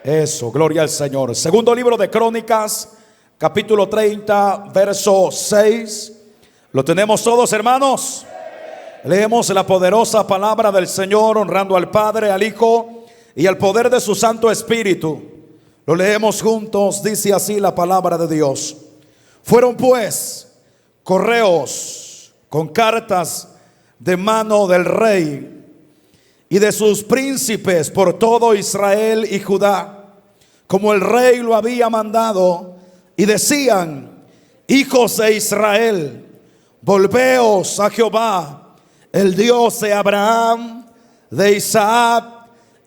Eso, gloria al Señor. Segundo libro de Crónicas, capítulo 30, verso 6. ¿Lo tenemos todos, hermanos? Leemos la poderosa palabra del Señor, honrando al Padre, al Hijo y al poder de su Santo Espíritu. Lo leemos juntos. Dice así la palabra de Dios. Fueron pues correos con cartas de mano del rey y de sus príncipes por todo Israel y Judá, como el rey lo había mandado, y decían: hijos de Israel, volveos a Jehová, el Dios de Abraham, de Isaac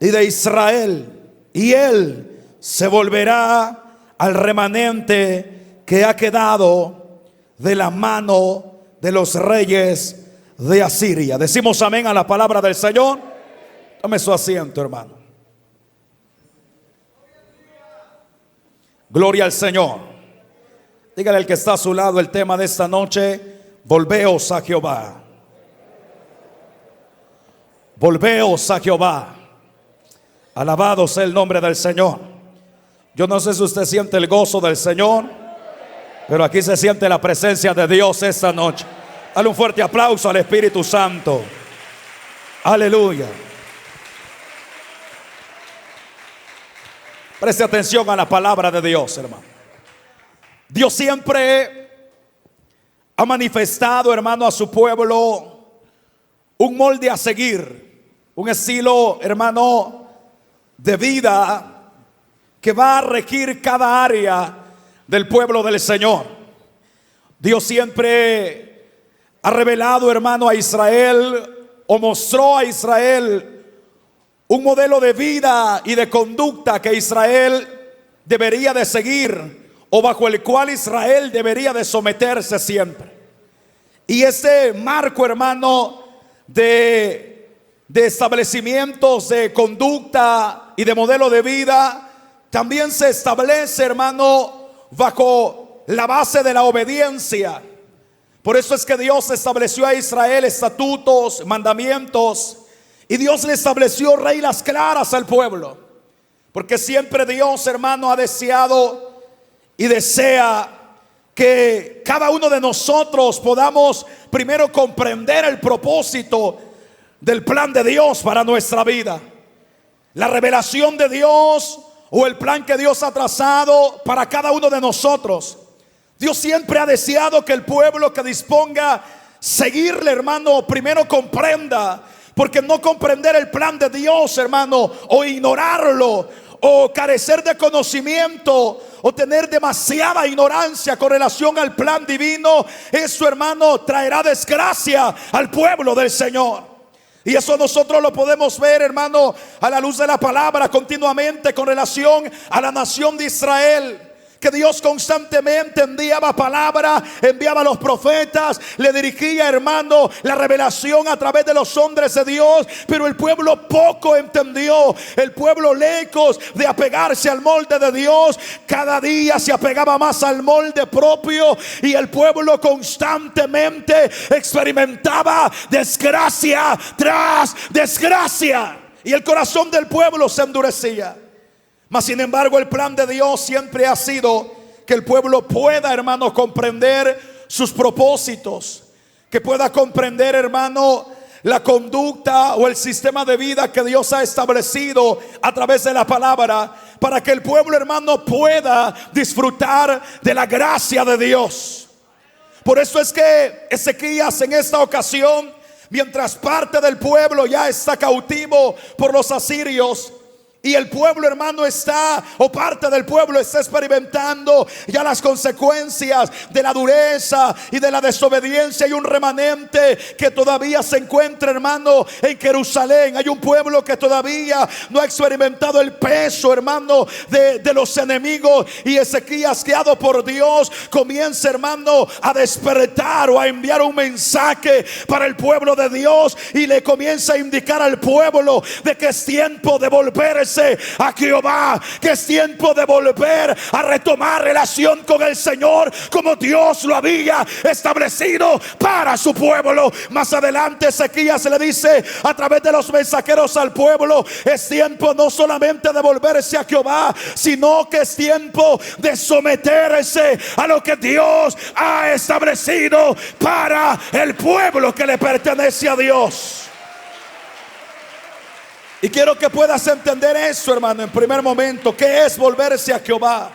y de Israel, y él se volverá al remanente que ha quedado de la mano de los reyes de Asiria. Decimos amén a la palabra del Señor. Tome su asiento, hermano. Gloria al Señor. Dígale al que está a su lado el tema de esta noche: volveos a Jehová. Volveos a Jehová. Alabado sea el nombre del Señor. Yo no sé si usted siente el gozo del Señor, pero aquí se siente la presencia de Dios esta noche. Dale un fuerte aplauso al Espíritu Santo. Aleluya. Preste atención a la palabra de Dios, hermano. Dios siempre ha manifestado, hermano, a su pueblo un molde a seguir, un estilo, hermano, de vida que va a regir cada área del pueblo del Señor. Dios siempre ha revelado, hermano, a Israel, o mostró a Israel un modelo de vida y de conducta que Israel debería de seguir, o bajo el cual Israel debería de someterse siempre. Y ese marco, hermano, de establecimientos de conducta y de modelo de vida, también se establece, hermano, bajo la base de la obediencia. Por eso es que Dios estableció a Israel estatutos, mandamientos, y Dios le estableció reglas claras al pueblo. Porque siempre Dios, hermano, ha deseado y desea que cada uno de nosotros podamos primero comprender el propósito del plan de Dios para nuestra vida. La revelación de Dios o el plan que Dios ha trazado para cada uno de nosotros. Dios siempre ha deseado que el pueblo que disponga seguirle, hermano, primero comprenda. Porque no comprender el plan de Dios, hermano, o ignorarlo, o carecer de conocimiento, o tener demasiada ignorancia con relación al plan divino, eso, hermano, traerá desgracia al pueblo del Señor. Y eso nosotros lo podemos ver, hermano, a la luz de la palabra continuamente con relación a la nación de Israel. Que Dios constantemente enviaba palabra, enviaba a los profetas, le dirigía, hermano, la revelación a través de los hombres de Dios. Pero el pueblo poco entendió. El pueblo, lejos de apegarse al molde de Dios, cada día se apegaba más al molde propio. Y el pueblo constantemente experimentaba desgracia tras desgracia. Y el corazón del pueblo se endurecía. Mas sin embargo, el plan de Dios siempre ha sido que el pueblo pueda, hermano, comprender sus propósitos, que pueda comprender, hermano, la conducta o el sistema de vida que Dios ha establecido a través de la palabra, para que el pueblo, hermano, pueda disfrutar de la gracia de Dios. Por eso es que Ezequías en esta ocasión, mientras parte del pueblo ya está cautivo por los asirios, y el pueblo, hermano, está, o parte del pueblo está experimentando ya las consecuencias de la dureza y de la desobediencia. Hay un remanente que todavía se encuentra, hermano, en Jerusalén. Hay un pueblo que todavía no ha experimentado el peso, hermano, de los enemigos. Y Ezequías, guiado por Dios, comienza, hermano, a despertar o a enviar un mensaje para el pueblo de Dios, y le comienza a indicar al pueblo de que es tiempo de volver volverse a Jehová, que es tiempo de volver a retomar relación con el Señor como Dios lo había establecido para su pueblo. Más adelante Ezequías le dice a través de los mensajeros al pueblo: es tiempo no solamente de volverse a Jehová, sino que es tiempo de someterse a lo que Dios ha establecido para el pueblo que le pertenece a Dios. Y quiero que puedas entender eso, hermano, en primer momento. ¿Qué es volverse a Jehová?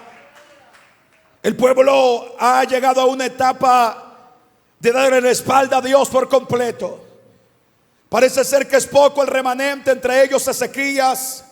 El pueblo ha llegado a una etapa de darle la espalda a Dios por completo. Parece ser que es poco el remanente, entre ellos Ezequías,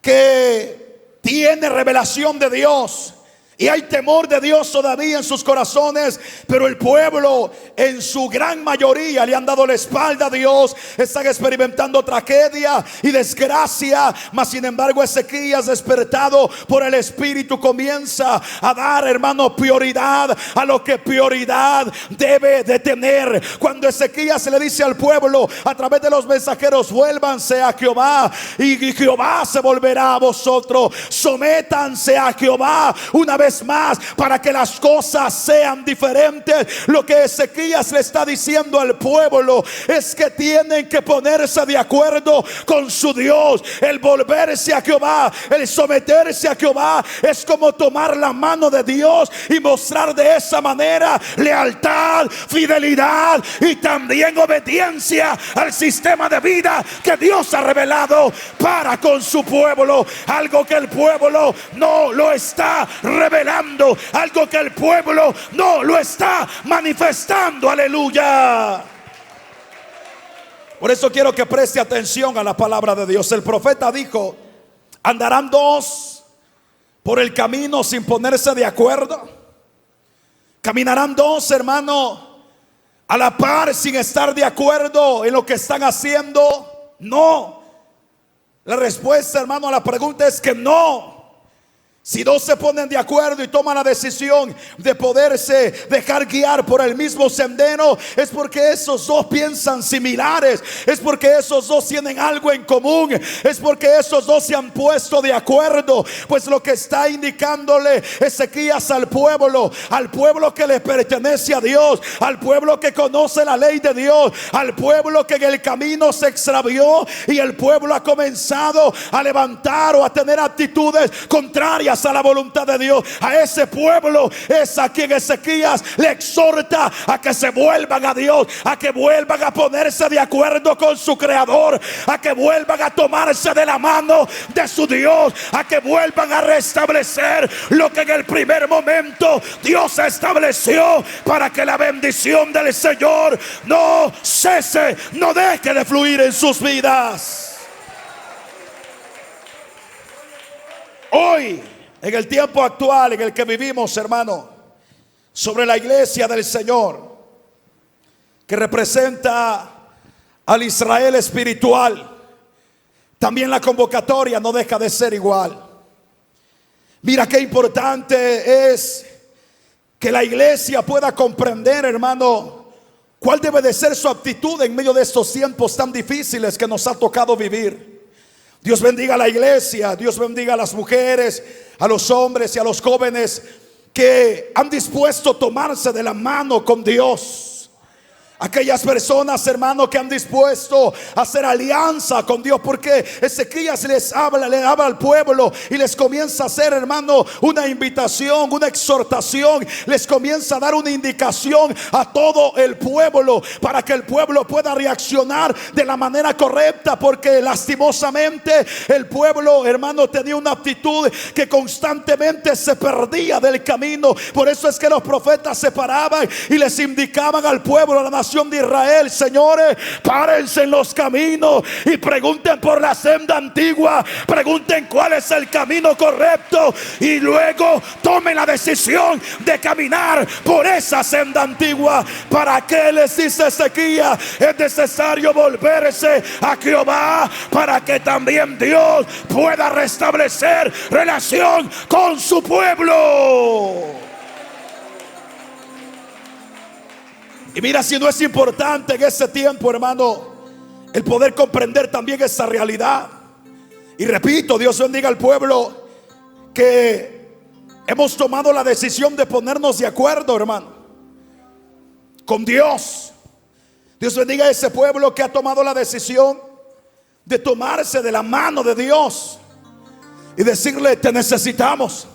que tiene revelación de Dios. Y hay temor de Dios todavía en sus corazones, pero el pueblo en su gran mayoría le han dado la espalda a Dios. Están experimentando tragedia y desgracia, mas sin embargo Ezequías, despertado por el Espíritu, comienza a dar, hermano, prioridad a lo que prioridad debe de tener. Cuando Ezequías le dice al pueblo a través de los mensajeros: vuélvanse a Jehová y Jehová se volverá a vosotros, sométanse a Jehová una vez más para que las cosas sean diferentes. Lo que Ezequías le está diciendo al pueblo es que tienen que ponerse de acuerdo con su Dios. El volverse a Jehová, el someterse a Jehová, es como tomar la mano de Dios y mostrar de esa manera lealtad, fidelidad y también obediencia al sistema de vida que Dios ha revelado para con su pueblo. Algo que el pueblo no lo está revelando, algo que el pueblo no lo está manifestando. Aleluya. Por eso quiero que preste atención a la palabra de Dios. El profeta dijo: ¿andarán dos por el camino sin ponerse de acuerdo? ¿Caminarán dos, hermano, a la par sin estar de acuerdo en lo que están haciendo? No. La respuesta, hermano, a la pregunta es que no. Si dos se ponen de acuerdo y toman la decisión de poderse dejar guiar por el mismo sendero, es porque esos dos piensan similares, es porque esos dos tienen algo en común, es porque esos dos se han puesto de acuerdo. Pues lo que está indicándole Ezequías al pueblo que le pertenece a Dios, al pueblo que conoce la ley de Dios, al pueblo que en el camino se extravió y el pueblo ha comenzado a levantar o a tener actitudes contrarias a la voluntad de Dios, a ese pueblo es a quien Ezequías le exhorta a que se vuelvan a Dios, a que vuelvan a ponerse de acuerdo con su creador, a que vuelvan a tomarse de la mano de su Dios, a que vuelvan a restablecer lo que en el primer momento Dios estableció, para que la bendición del Señor no cese, no deje de fluir en sus vidas. Hoy, en el tiempo actual en el que vivimos, hermano, sobre la iglesia del Señor, que representa al Israel espiritual, también la convocatoria no deja de ser igual. Mira qué importante es que la iglesia pueda comprender, hermano, cuál debe de ser su actitud en medio de estos tiempos tan difíciles que nos ha tocado vivir. Dios bendiga a la iglesia, Dios bendiga a las mujeres, a los hombres y a los jóvenes que han dispuesto a tomarse de la mano con Dios. Aquellas personas, hermano, que han dispuesto a hacer alianza con Dios, porque Ezequías le habla al pueblo y les comienza a hacer, hermano, una invitación, una exhortación. Les comienza a dar una indicación a todo el pueblo para que el pueblo pueda reaccionar de la manera correcta, porque lastimosamente el pueblo, hermano, tenía una actitud que constantemente se perdía del camino. Por eso es que los profetas se paraban y les indicaban al pueblo, a la nación de Israel: señores, párense en los caminos y pregunten por la senda antigua, pregunten cuál es el camino correcto y luego tomen la decisión de caminar por esa senda antigua. ¿Para qué les dice Ezequías? Es necesario volverse a Jehová para que también Dios pueda restablecer relación con su pueblo. Y mira, si no es importante en ese tiempo, hermano, el poder comprender también esa realidad. Y repito, Dios bendiga al pueblo que hemos tomado la decisión de ponernos de acuerdo, hermano, con Dios. Dios bendiga a ese pueblo que ha tomado la decisión de tomarse de la mano de Dios y decirle: te necesitamos.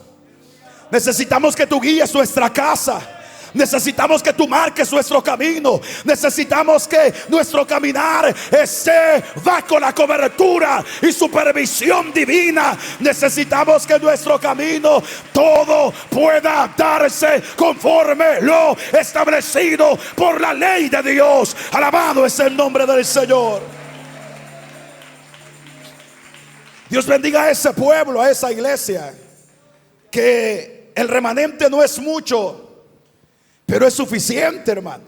Necesitamos que tú guíes nuestra casa. Necesitamos que tú marques nuestro camino. Necesitamos que nuestro caminar esté bajo la cobertura y supervisión divina. Necesitamos que nuestro camino todo pueda darse conforme lo establecido por la ley de Dios. Alabado es el nombre del Señor. Dios bendiga a ese pueblo, a esa iglesia, que el remanente no es mucho, pero es suficiente, hermano.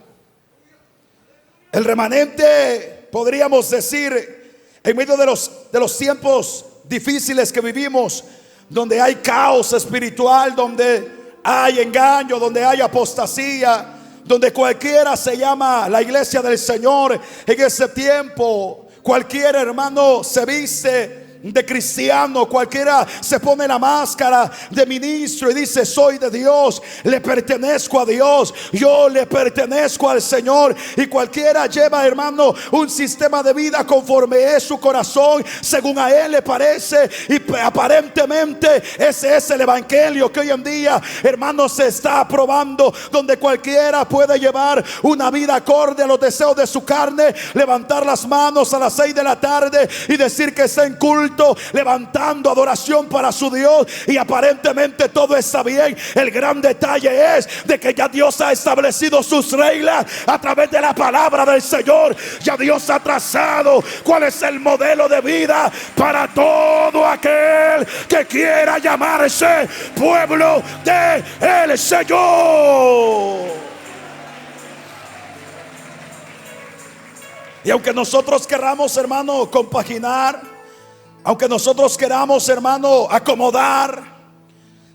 El remanente, podríamos decir, en medio de los tiempos difíciles que vivimos, donde hay caos espiritual, donde hay engaño, donde hay apostasía, donde cualquiera se llama la iglesia del Señor. En ese tiempo cualquier hermano se viste de cristiano, cualquiera se pone la máscara de ministro y dice: soy de Dios, le pertenezco a Dios, yo le pertenezco al Señor. Y cualquiera lleva, hermano, un sistema de vida conforme es su corazón, según a él le parece. Y aparentemente ese es el evangelio que hoy en día, hermano, se está aprobando, donde cualquiera puede llevar una vida acorde a los deseos de su carne, levantar las manos a las 6 de la tarde y decir que está en culto, levantando adoración para su Dios, y aparentemente todo está bien. El gran detalle es de que ya Dios ha establecido sus reglas a través de la palabra del Señor. Ya Dios ha trazado cuál es el modelo de vida para todo aquel que quiera llamarse pueblo de el Señor. Y aunque nosotros queramos, hermano, compaginar, aunque nosotros queramos, hermano, acomodar,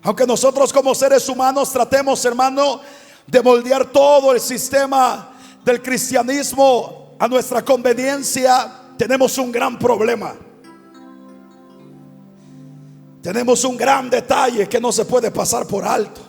aunque nosotros como seres humanos tratemos, hermano, de moldear todo el sistema del cristianismo a nuestra conveniencia, tenemos un gran problema. Tenemos un gran detalle que no se puede pasar por alto,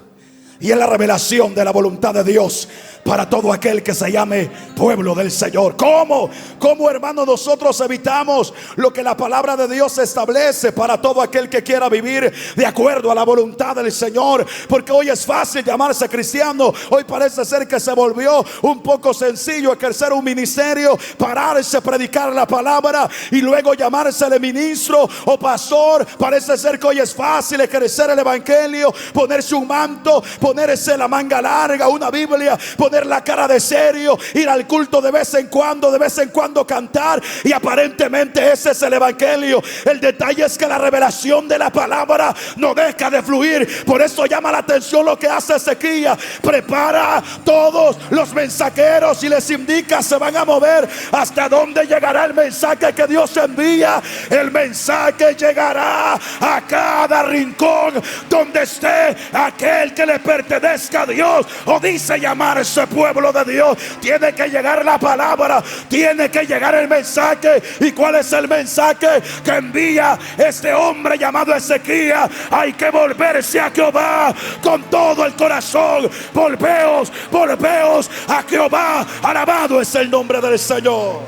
y es la revelación de la voluntad de Dios para todo aquel que se llame pueblo del Señor. ¿Cómo, hermano, nosotros evitamos lo que la palabra de Dios establece para todo aquel que quiera vivir de acuerdo a la voluntad del Señor? Porque hoy es fácil llamarse cristiano. Hoy parece ser que se volvió un poco sencillo ejercer un ministerio, pararse, predicar la palabra y luego llamársele ministro o pastor. Parece ser que hoy es fácil ejercer el evangelio, ponerse un manto, ponerse la manga larga, una Biblia, poner la cara de serio, ir al culto de vez en cuando cantar, y aparentemente ese es el evangelio. El detalle es que la revelación de la palabra no deja de fluir. Por eso llama la atención lo que hace Ezequías: prepara todos los mensajeros y les indica: se van a mover hasta donde llegará el mensaje que Dios envía. El mensaje llegará a cada rincón donde esté aquel que le pertenezca a Dios o dice llamarse pueblo de Dios. Tiene que llegar la palabra, tiene que llegar el mensaje. ¿Y cuál es el mensaje que envía este hombre llamado Ezequías? Hay que volverse a Jehová con todo el corazón. Volveos a Jehová. Alabado es el nombre del Señor.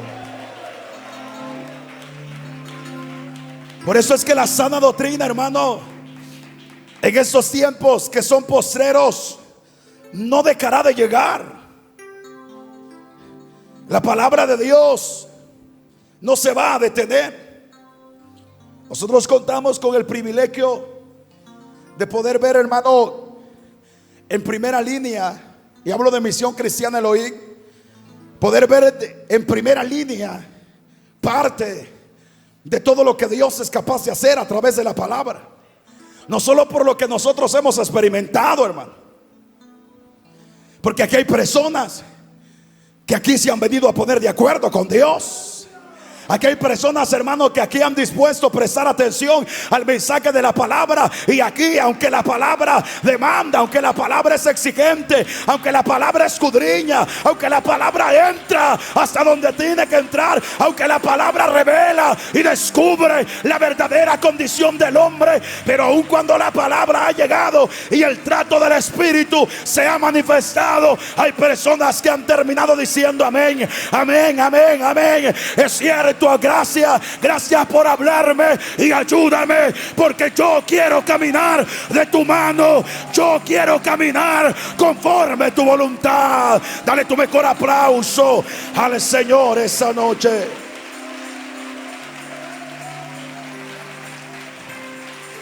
Por eso es que la sana doctrina, hermano, en estos tiempos que son postreros, no dejará de llegar. La palabra de Dios no se va a detener. Nosotros contamos con el privilegio de poder ver, hermano, en primera línea, y hablo de Misión Cristiana Elohim, poder ver en primera línea parte de todo lo que Dios es capaz de hacer a través de la palabra. No solo por lo que nosotros hemos experimentado, hermano, porque aquí hay personas que aquí se han venido a poner de acuerdo con Dios. Aquí hay personas, hermanos, que aquí han dispuesto a prestar atención al mensaje de la palabra. Y aquí, aunque la palabra demanda, aunque la palabra es exigente, aunque la palabra escudriña, aunque la palabra entra hasta donde tiene que entrar, aunque la palabra revela y descubre la verdadera condición del hombre, pero aun cuando la palabra ha llegado y el trato del Espíritu se ha manifestado, hay personas que han terminado diciendo amén, amén, amén, amén. Es cierto, gracias, gracias por hablarme y ayúdame, porque yo quiero caminar de tu mano, yo quiero caminar conforme a tu voluntad. Dale tu mejor aplauso al Señor esa noche.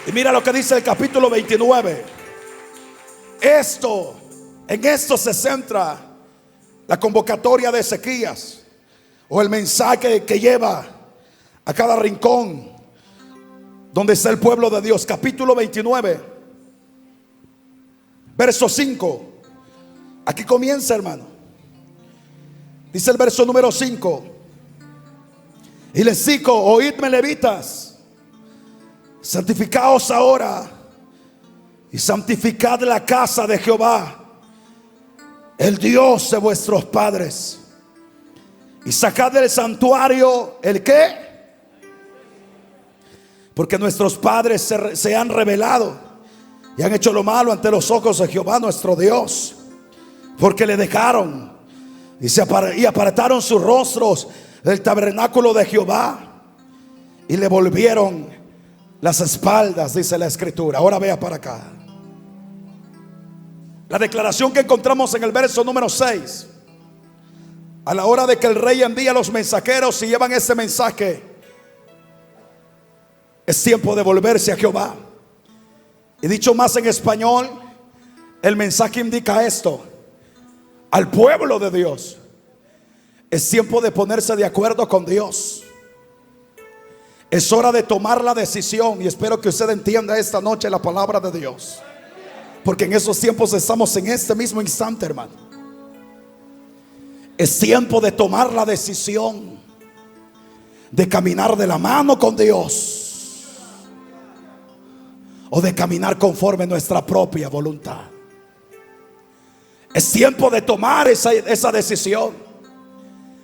Y mira lo que dice el capítulo 29. En esto se centra la convocatoria de Ezequías, o el mensaje que lleva a cada rincón donde está el pueblo de Dios. Capítulo 29, verso 5. Aquí comienza, hermano. Dice el verso número 5: y les digo, oídme, levitas, santificaos ahora y santificad la casa de Jehová, el Dios de vuestros padres, y sacad del santuario el qué, porque nuestros padres se han rebelado y han hecho lo malo ante los ojos de Jehová nuestro Dios, porque le dejaron y apartaron sus rostros del tabernáculo de Jehová y le volvieron las espaldas, dice la Escritura. Ahora vea para acá la declaración que encontramos en el verso número 6. A la hora de que el rey envía a los mensajeros y llevan ese mensaje, es tiempo de volverse a Jehová. Y dicho más en español, el mensaje indica esto: al pueblo de Dios es tiempo de ponerse de acuerdo con Dios. Es hora de tomar la decisión. Y espero que usted entienda esta noche la palabra de Dios, porque en esos tiempos estamos en este mismo instante, hermano. Es tiempo de tomar la decisión de caminar de la mano con Dios, o de caminar conforme a nuestra propia voluntad. Es tiempo de tomar esa decisión.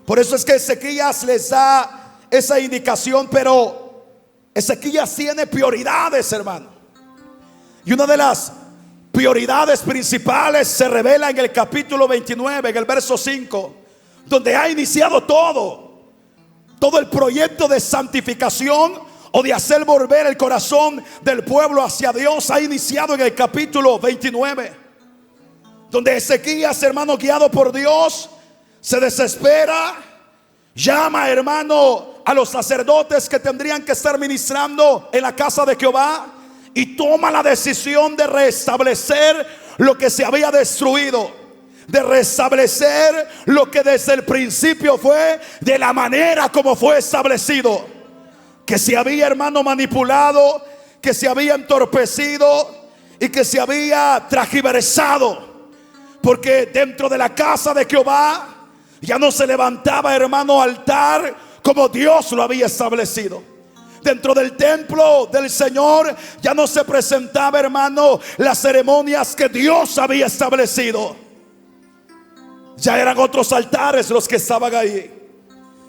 Por eso es que Ezequías les da esa indicación. Pero Ezequías tiene prioridades, hermano. Y una de las prioridades principales se revela en el capítulo 29, en el verso 5, donde ha iniciado todo el proyecto de santificación, o de hacer volver el corazón del pueblo hacia Dios. Ha iniciado en el capítulo 29, donde Ezequías, hermano, guiado por Dios, se desespera, llama, hermano, a los sacerdotes que tendrían que estar ministrando en la casa de Jehová, y toma la decisión de restablecer lo que se había destruido, de restablecer lo que desde el principio fue de la manera como fue establecido, que se había, hermano, manipulado, que se había entorpecido y que se había transgiversado. Porque dentro de la casa de Jehová ya no se levantaba, hermano, altar como Dios lo había establecido. Dentro del templo del Señor ya no se presentaba, hermano, las ceremonias que Dios había establecido. Ya eran otros altares los que estaban ahí.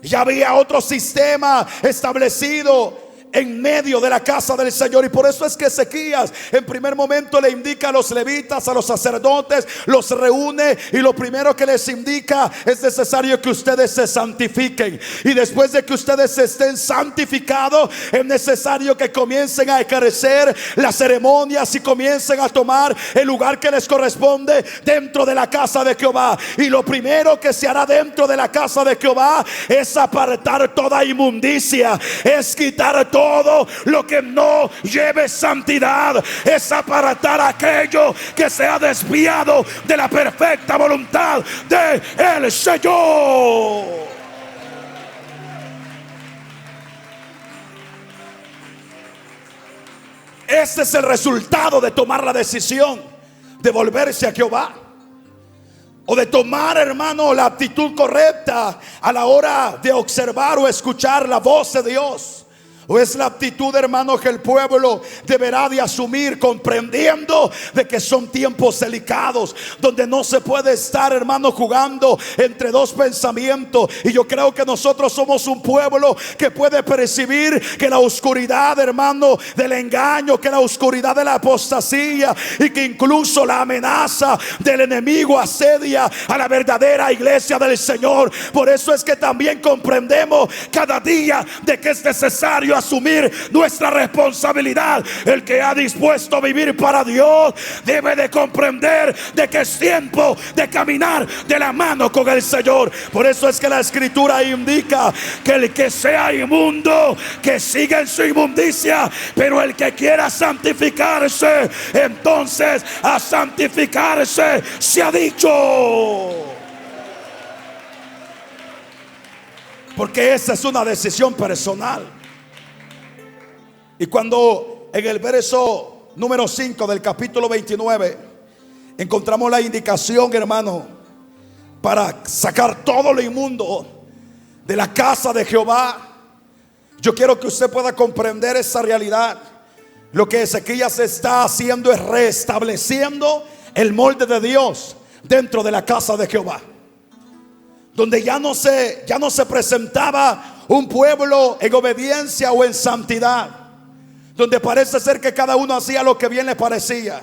Ya había otro sistema establecido en medio de la casa del Señor. Y por eso es que Ezequías en primer momento le indica a los levitas, a los sacerdotes, los reúne, y lo primero que les indica: es necesario que ustedes se santifiquen. Y después de que ustedes estén santificados, es necesario que comiencen a ejercer las ceremonias y comiencen a tomar el lugar que les corresponde dentro de la casa de Jehová. Y lo primero que se hará dentro de la casa de Jehová es apartar toda inmundicia, es quitar todo lo que no lleve santidad, es apartar aquello que se ha desviado de la perfecta voluntad de el Señor. Este es el resultado de tomar la decisión de volverse a Jehová. o de tomar, hermano, la actitud correcta a la hora de observar o escuchar la voz de Dios? ¿O es la actitud, hermano, que el pueblo deberá de asumir, comprendiendo de que son tiempos delicados, donde no se puede estar, hermano, jugando entre dos pensamientos? Y yo creo que nosotros somos un pueblo que puede percibir que la oscuridad, hermano, del engaño, que la oscuridad de la apostasía, y que incluso la amenaza del enemigo asedia a la verdadera iglesia del Señor. Por eso es que también comprendemos cada día de que es necesario asumir nuestra responsabilidad. El que ha dispuesto a vivir para Dios debe de comprender de que es tiempo de caminar de la mano con el Señor. Por eso es que la escritura indica que el que sea inmundo, que siga en su inmundicia, pero el que quiera santificarse, entonces a santificarse se ha dicho. Porque esa es una decisión personal. Y cuando en el verso número 5 del capítulo 29 encontramos la indicación, hermano, para sacar todo lo inmundo de la casa de Jehová, yo quiero que usted pueda comprender esa realidad. Lo que Ezequías está haciendo es restableciendo el molde de Dios dentro de la casa de Jehová, donde ya no se presentaba un pueblo en obediencia o en santidad, donde parece ser que cada uno hacía lo que bien le parecía,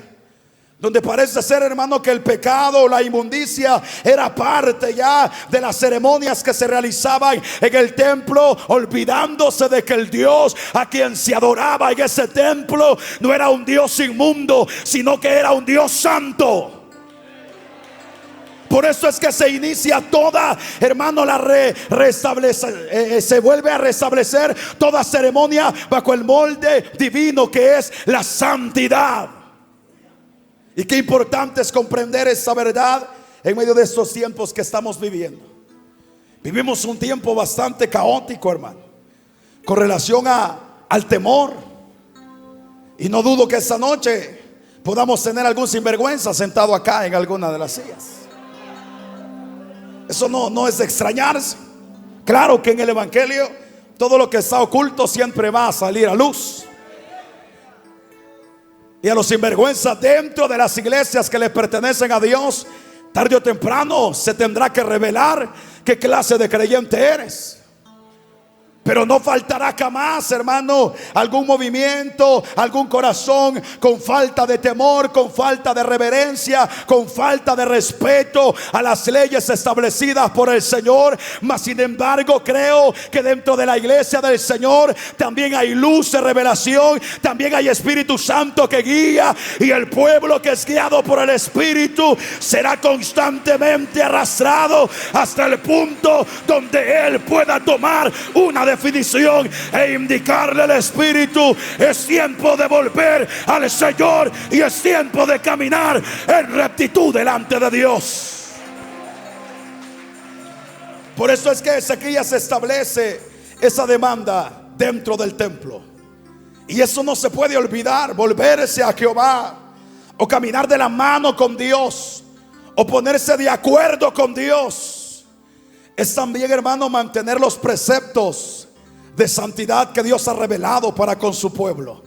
donde parece ser, hermano, que el pecado, la inmundicia era parte ya de las ceremonias que se realizaban en el templo, olvidándose de que el Dios a quien se adoraba en ese templo no era un Dios inmundo, sino que era un Dios santo. Por eso es que se inicia toda, hermano, se vuelve a restablecer toda ceremonia bajo el molde divino que es la santidad. Y qué importante es comprender esa verdad en medio de estos tiempos que estamos viviendo. Vivimos un tiempo bastante caótico, hermano, con relación al temor. Y no dudo que esta noche podamos tener algún sinvergüenza sentado acá en alguna de las sillas. Eso no es de extrañarse. Claro que en el evangelio todo lo que está oculto siempre va a salir a luz. Y a los sinvergüenzas dentro de las iglesias que le pertenecen a Dios, tarde o temprano se tendrá que revelar qué clase de creyente eres. Pero no faltará jamás, hermano, algún movimiento, algún corazón con falta de temor, con falta de reverencia, con falta de respeto a las leyes establecidas por el Señor. Mas sin embargo creo que dentro de la iglesia del Señor también hay luz de revelación, también hay Espíritu Santo que guía, y el pueblo que es guiado por el Espíritu será constantemente arrastrado hasta el punto donde Él pueda tomar una definición e indicarle al Espíritu: es tiempo de volver al Señor y es tiempo de caminar en rectitud delante de Dios. Por eso es que Ezequías establece esa demanda dentro del templo, y eso no se puede olvidar. Volverse a Jehová, o caminar de la mano con Dios, o ponerse de acuerdo con Dios, es también, hermano, mantener los preceptos de santidad que Dios ha revelado para con su pueblo.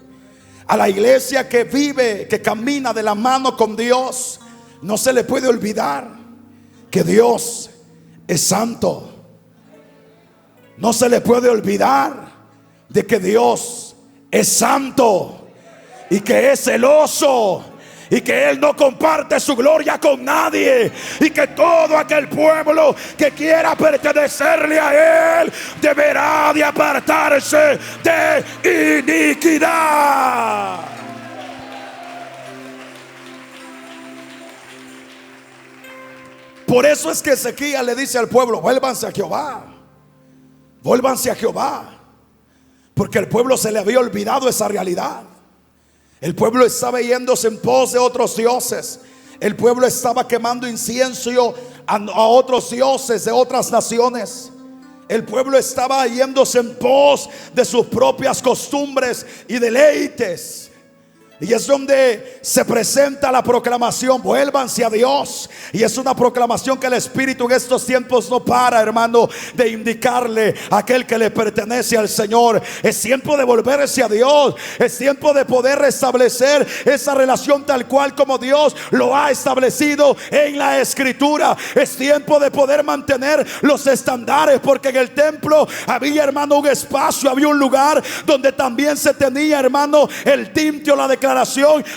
A la iglesia que vive, que camina de la mano con Dios, no se le puede olvidar que Dios es santo. No se le puede olvidar de que Dios es santo y que es celoso, y que Él no comparte su gloria con nadie, y que todo aquel pueblo que quiera pertenecerle a Él deberá de apartarse de iniquidad. Por eso es que Ezequías le dice al pueblo: vuélvanse a Jehová, vuélvanse a Jehová, porque el pueblo se le había olvidado esa realidad. El pueblo estaba yéndose en pos de otros dioses. El pueblo estaba quemando incienso a otros dioses de otras naciones. El pueblo estaba yéndose en pos de sus propias costumbres y deleites. Y es donde se presenta la proclamación: vuélvanse a Dios. Y es una proclamación que el Espíritu en estos tiempos no para, hermano, de indicarle a aquel que le pertenece al Señor. Es tiempo de volverse a Dios. Es tiempo de poder restablecer esa relación tal cual como Dios lo ha establecido en la Escritura. Es tiempo de poder mantener los estándares, porque en el templo había, hermano, un espacio, había un lugar donde también se tenía, hermano, el tintio, la declaración: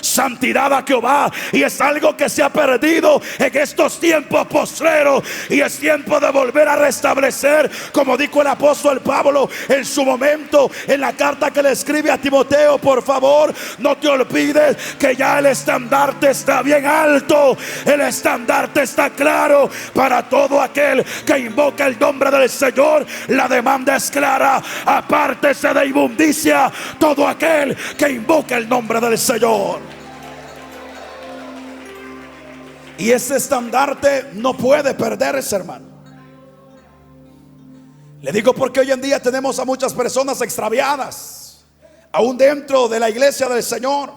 santidad a Jehová. Y es algo que se ha perdido en estos tiempos postreros, y es tiempo de volver a restablecer, como dijo el apóstol Pablo en su momento en la carta que le escribe a Timoteo: por favor, no te olvides que ya el estandarte está bien alto, el estandarte está claro para todo aquel que invoca el nombre del Señor. La demanda es clara: apártese de inmundicia todo aquel que invoca el nombre del Señor. Y ese estandarte no puede perderse, hermano. Le digo porque hoy en día tenemos a muchas personas extraviadas, aún dentro de la iglesia del Señor.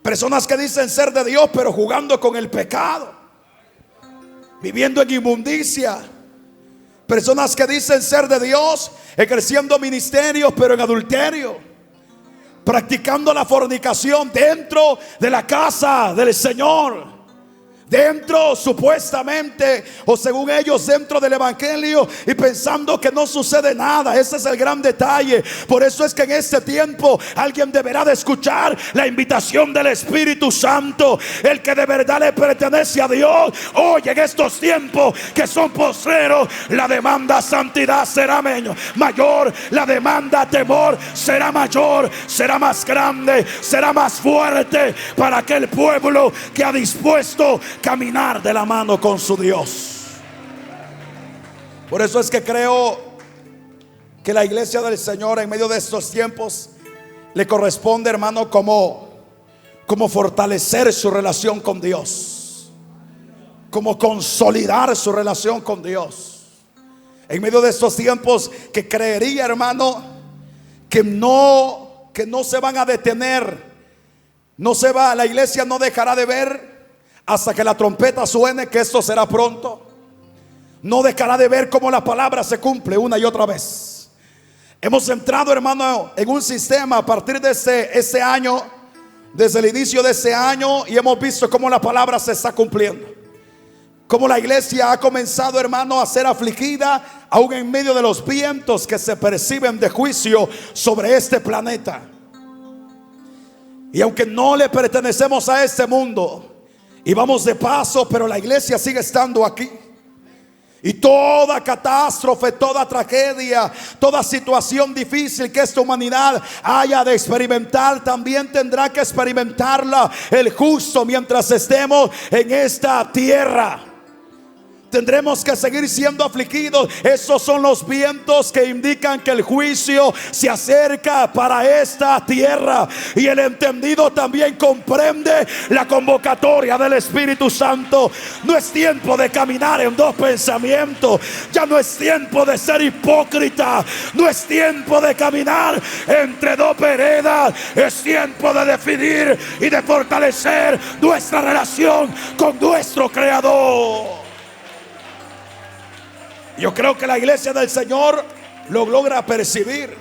Personas que dicen ser de Dios, pero jugando con el pecado, viviendo en inmundicia. Personas que dicen ser de Dios, ejerciendo ministerios, pero en adulterio, practicando la fornicación dentro de la casa del Señor, dentro supuestamente, o según ellos, dentro del evangelio, y pensando que no sucede nada. Ese es el gran detalle. Por eso es que en este tiempo alguien deberá de escuchar la invitación del Espíritu Santo. El que de verdad le pertenece a Dios, hoy en estos tiempos que son postreros, la demanda a santidad será mayor, la demanda a temor será mayor, será más grande, será más fuerte para aquel pueblo que ha dispuesto caminar de la mano con su Dios. Por eso es que creo que la iglesia del Señor en medio de estos tiempos le corresponde, hermano, como fortalecer su relación con Dios, como consolidar su relación con Dios. En medio de estos tiempos que creería, hermano, que no se van a detener. La iglesia no dejará de ver hasta que la trompeta suene, que esto será pronto. No dejará de ver cómo la palabra se cumple una y otra vez. Hemos entrado, hermano, en un sistema a partir de ese año, desde el inicio de ese año, y hemos visto cómo la palabra se está cumpliendo. Cómo la iglesia ha comenzado, hermano, a ser afligida, aún en medio de los vientos que se perciben de juicio sobre este planeta. Y aunque no le pertenecemos a este mundo y vamos de paso, pero la iglesia sigue estando aquí. Y toda catástrofe, toda tragedia, toda situación difícil que esta humanidad haya de experimentar, también tendrá que experimentarla el justo mientras estemos en esta tierra. Tendremos que seguir siendo afligidos. Esos son los vientos que indican que el juicio se acerca para esta tierra. Y el entendido también comprende la convocatoria del Espíritu Santo. No es tiempo de caminar en dos pensamientos. Ya no es tiempo de ser hipócrita. No es tiempo de caminar entre dos veredas. Es tiempo de definir y de fortalecer nuestra relación con nuestro Creador. Yo creo que la iglesia del Señor lo logra percibir.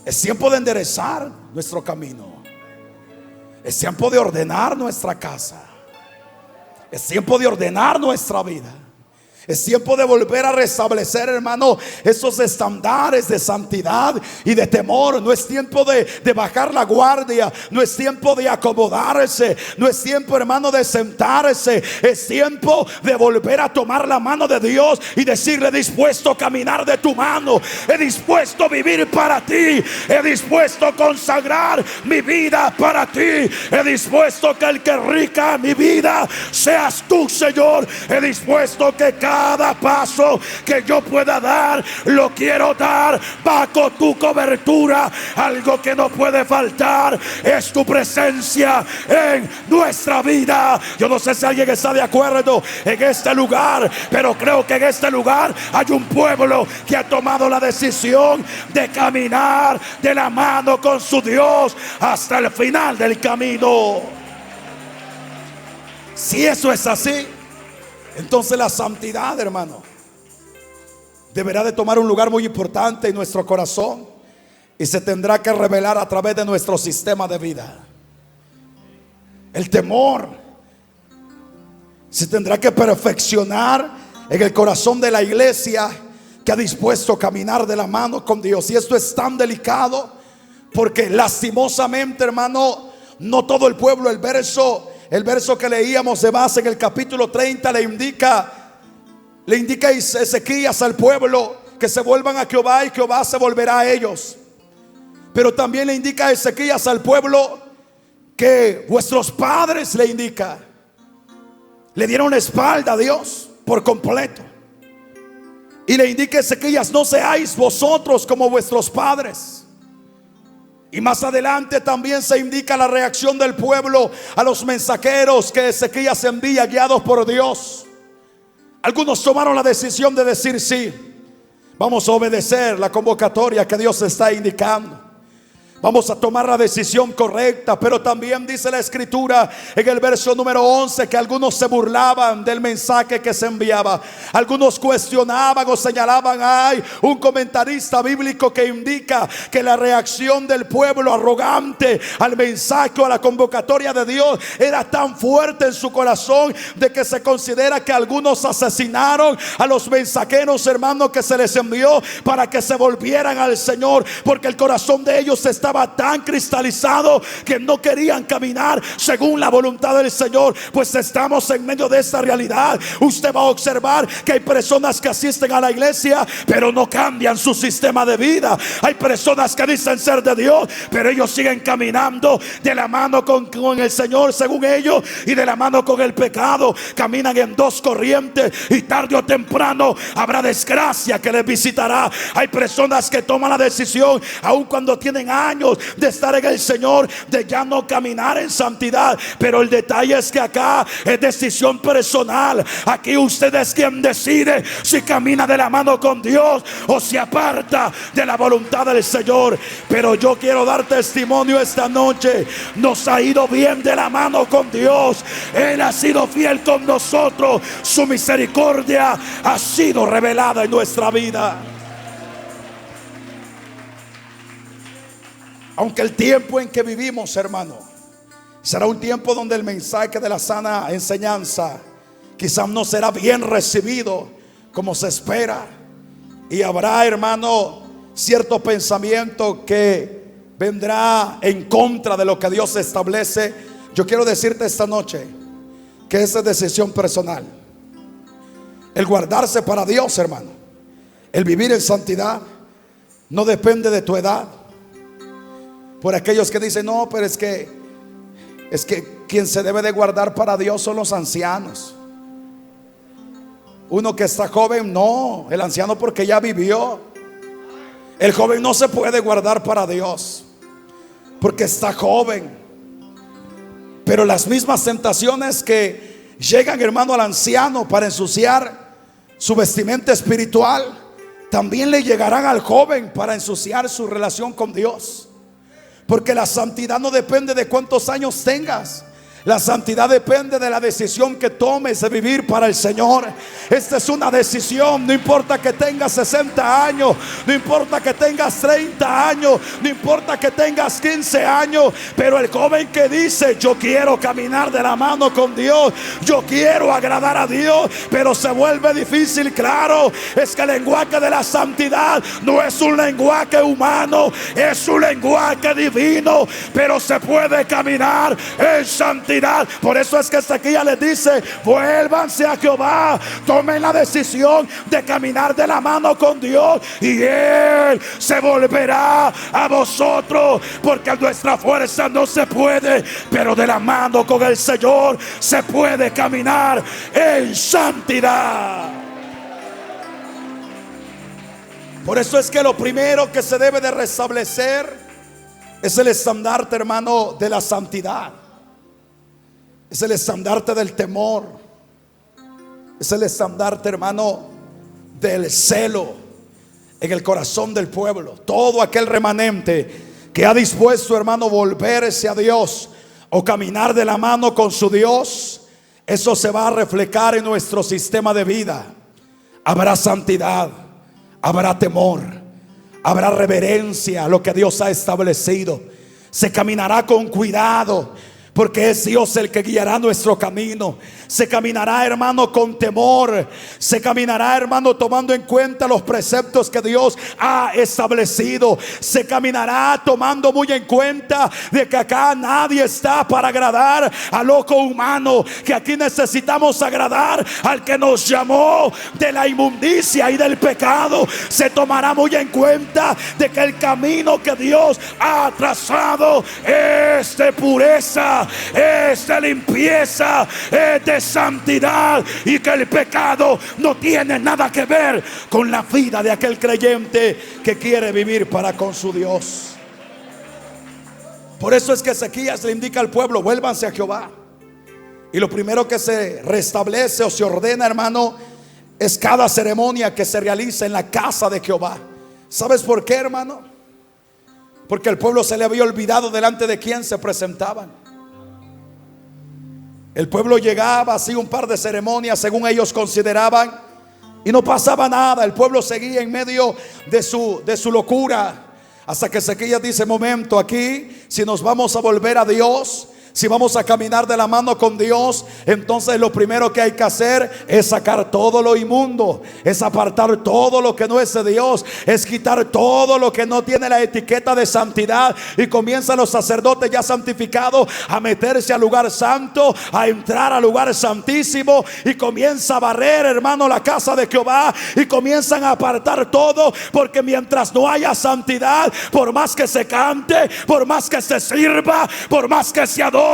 Es tiempo de enderezar nuestro camino. Es tiempo de ordenar nuestra casa. Es tiempo de ordenar nuestra vida. Es tiempo de volver a restablecer, hermano, esos estándares de santidad y de temor. No es tiempo de bajar la guardia. No es tiempo de acomodarse. No es tiempo, hermano, de sentarse. Es tiempo de volver a tomar la mano de Dios y decirle: dispuesto a caminar de tu mano. He dispuesto a vivir para ti. He dispuesto a consagrar mi vida para ti. He dispuesto que el que rica mi vida seas tú, Señor. He dispuesto que cada cada paso que yo pueda dar, lo quiero dar bajo tu cobertura. Algo que no puede faltar es tu presencia en nuestra vida. Yo no sé si alguien está de acuerdo en este lugar, pero creo que en este lugar hay un pueblo que ha tomado la decisión de caminar de la mano con su Dios hasta el final del camino. Si eso es así, entonces la santidad, hermano, deberá de tomar un lugar muy importante en nuestro corazón y se tendrá que revelar a través de nuestro sistema de vida. El temor se tendrá que perfeccionar en el corazón de la iglesia que ha dispuesto a caminar de la mano con Dios. Y esto es tan delicado porque lastimosamente, hermano, no todo el pueblo. El verso que leíamos de base en el capítulo 30 le indica Ezequías al pueblo que se vuelvan a Jehová y Jehová se volverá a ellos. Pero también le indica a Ezequías al pueblo que vuestros padres, le indica, le dieron la espalda a Dios por completo. Y le indica a Ezequías: no seáis vosotros como vuestros padres. Y más adelante también se indica la reacción del pueblo a los mensajeros que Ezequías envía guiados por Dios. Algunos tomaron la decisión de decir: sí, vamos a obedecer la convocatoria que Dios está indicando. Vamos a tomar la decisión correcta. Pero también dice la escritura en el verso número 11 que algunos se burlaban del mensaje que se enviaba. Algunos cuestionaban o señalaban. Hay un comentarista bíblico que indica que la reacción del pueblo arrogante al mensaje o a la convocatoria de Dios era tan fuerte en su corazón de que se considera que algunos asesinaron a los mensajeros, hermanos, que se les envió para que se volvieran al Señor, porque el corazón de ellos estaba tan cristalizado que no querían caminar según la voluntad del Señor. Pues estamos en medio de esta realidad. Usted va a observar que hay personas que asisten a la iglesia pero no cambian su sistema de vida. Hay personas que dicen ser de Dios, pero ellos siguen caminando de la mano con el Señor según ellos y de la mano con el pecado. Caminan en dos corrientes y tarde o temprano habrá desgracia que les visitará. Hay personas que toman la decisión, aun cuando tienen años de estar en el Señor, de ya no caminar en santidad. Pero el detalle es que acá es decisión personal. Aquí usted es quien decide si camina de la mano con Dios o se aparta de la voluntad del Señor. Pero yo quiero dar testimonio esta noche. Nos ha ido bien de la mano con Dios. Él ha sido fiel con nosotros. Su misericordia ha sido revelada en nuestra vida. Aunque el tiempo en que vivimos, hermano, será un tiempo donde el mensaje de la sana enseñanza quizás no será bien recibido como se espera. Y habrá, hermano, cierto pensamiento que vendrá en contra de lo que Dios establece. Yo quiero decirte esta noche que esa es decisión personal. El guardarse para Dios, hermano, el vivir en santidad, no depende de tu edad. Por aquellos que dicen: no, pero es que quien se debe de guardar para Dios son los ancianos. Uno que está joven, no, el anciano porque ya vivió. El joven no se puede guardar para Dios porque está joven. Pero las mismas tentaciones que llegan, hermano, al anciano para ensuciar su vestimenta espiritual, también le llegarán al joven para ensuciar su relación con Dios. Porque la santidad no depende de cuántos años tengas. La santidad depende de la decisión que tomes de vivir para el Señor. Esta es una decisión. No importa que tengas 60 años, no importa que tengas 30 años, no importa que tengas 15 años. Pero el joven que dice: yo quiero caminar de la mano con Dios, yo quiero agradar a Dios, pero se vuelve difícil. Claro, es que el lenguaje de la santidad no es un lenguaje humano, es un lenguaje divino. Pero se puede caminar en santidad. Por eso es que Ezequías les dice: vuélvanse a Jehová, tomen la decisión de caminar de la mano con Dios y Él se volverá a vosotros. Porque a nuestra fuerza no se puede, pero de la mano con el Señor se puede caminar en santidad. Por eso es que lo primero que se debe de restablecer es el estandarte, hermano, de la santidad. Es el estandarte del temor. Es el estandarte, hermano, del celo en el corazón del pueblo. Todo aquel remanente que ha dispuesto, hermano, volverse a Dios o caminar de la mano con su Dios, eso se va a reflejar en nuestro sistema de vida. Habrá santidad, habrá temor, habrá reverencia a lo que Dios ha establecido. Se caminará con cuidado, porque es Dios el que guiará nuestro camino. Se caminará, hermano, con temor. Se caminará, hermano, tomando en cuenta los preceptos que Dios ha establecido. Se caminará tomando muy en cuenta de que acá nadie está para agradar al ojo humano, que aquí necesitamos agradar al que nos llamó de la inmundicia y del pecado. Se tomará muy en cuenta de que el camino que Dios ha trazado es de pureza, es de limpieza, es de santidad, y que el pecado no tiene nada que ver con la vida de aquel creyente que quiere vivir para con su Dios. Por eso es que Ezequías le indica al pueblo: vuélvanse a Jehová. Y lo primero que se restablece o se ordena, hermano, es cada ceremonia que se realiza en la casa de Jehová. ¿Sabes por qué, hermano? Porque el pueblo se le había olvidado delante de quién se presentaban. El pueblo llegaba, hacía un par de ceremonias según ellos consideraban, y no pasaba nada. El pueblo seguía en medio de su locura, hasta que Ezequías dice: momento, aquí si nos vamos a volver a Dios, si vamos a caminar de la mano con Dios, entonces lo primero que hay que hacer es sacar todo lo inmundo, es apartar todo lo que no es de Dios, es quitar todo lo que no tiene la etiqueta de santidad. Y comienzan los sacerdotes ya santificados a meterse al lugar santo, a entrar al lugar santísimo, y comienza a barrer, hermano, la casa de Jehová, y comienzan a apartar todo, porque mientras no haya santidad, por más que se cante, por más que se sirva, por más que se adore,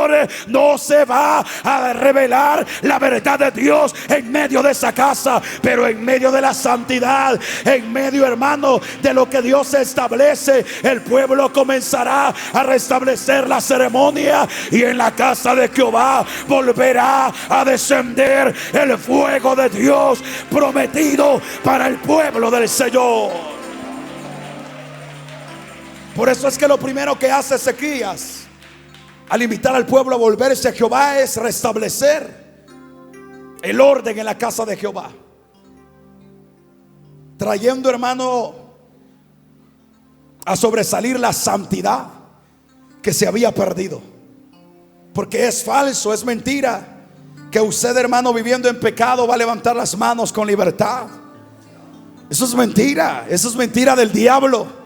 no se va a revelar la verdad de Dios en medio de esa casa. Pero en medio de la santidad, en medio, hermano, de lo que Dios establece, el pueblo comenzará a restablecer la ceremonia, y en la casa de Jehová volverá a descender el fuego de Dios prometido para el pueblo del Señor. Por eso es que lo primero que hace Ezequías al invitar al pueblo a volverse a Jehová es restablecer el orden en la casa de Jehová, trayendo, hermano, a sobresalir la santidad que se había perdido. Porque es falso, es mentira que usted, hermano, viviendo en pecado va a levantar las manos con libertad. Eso es mentira, eso es mentira del diablo.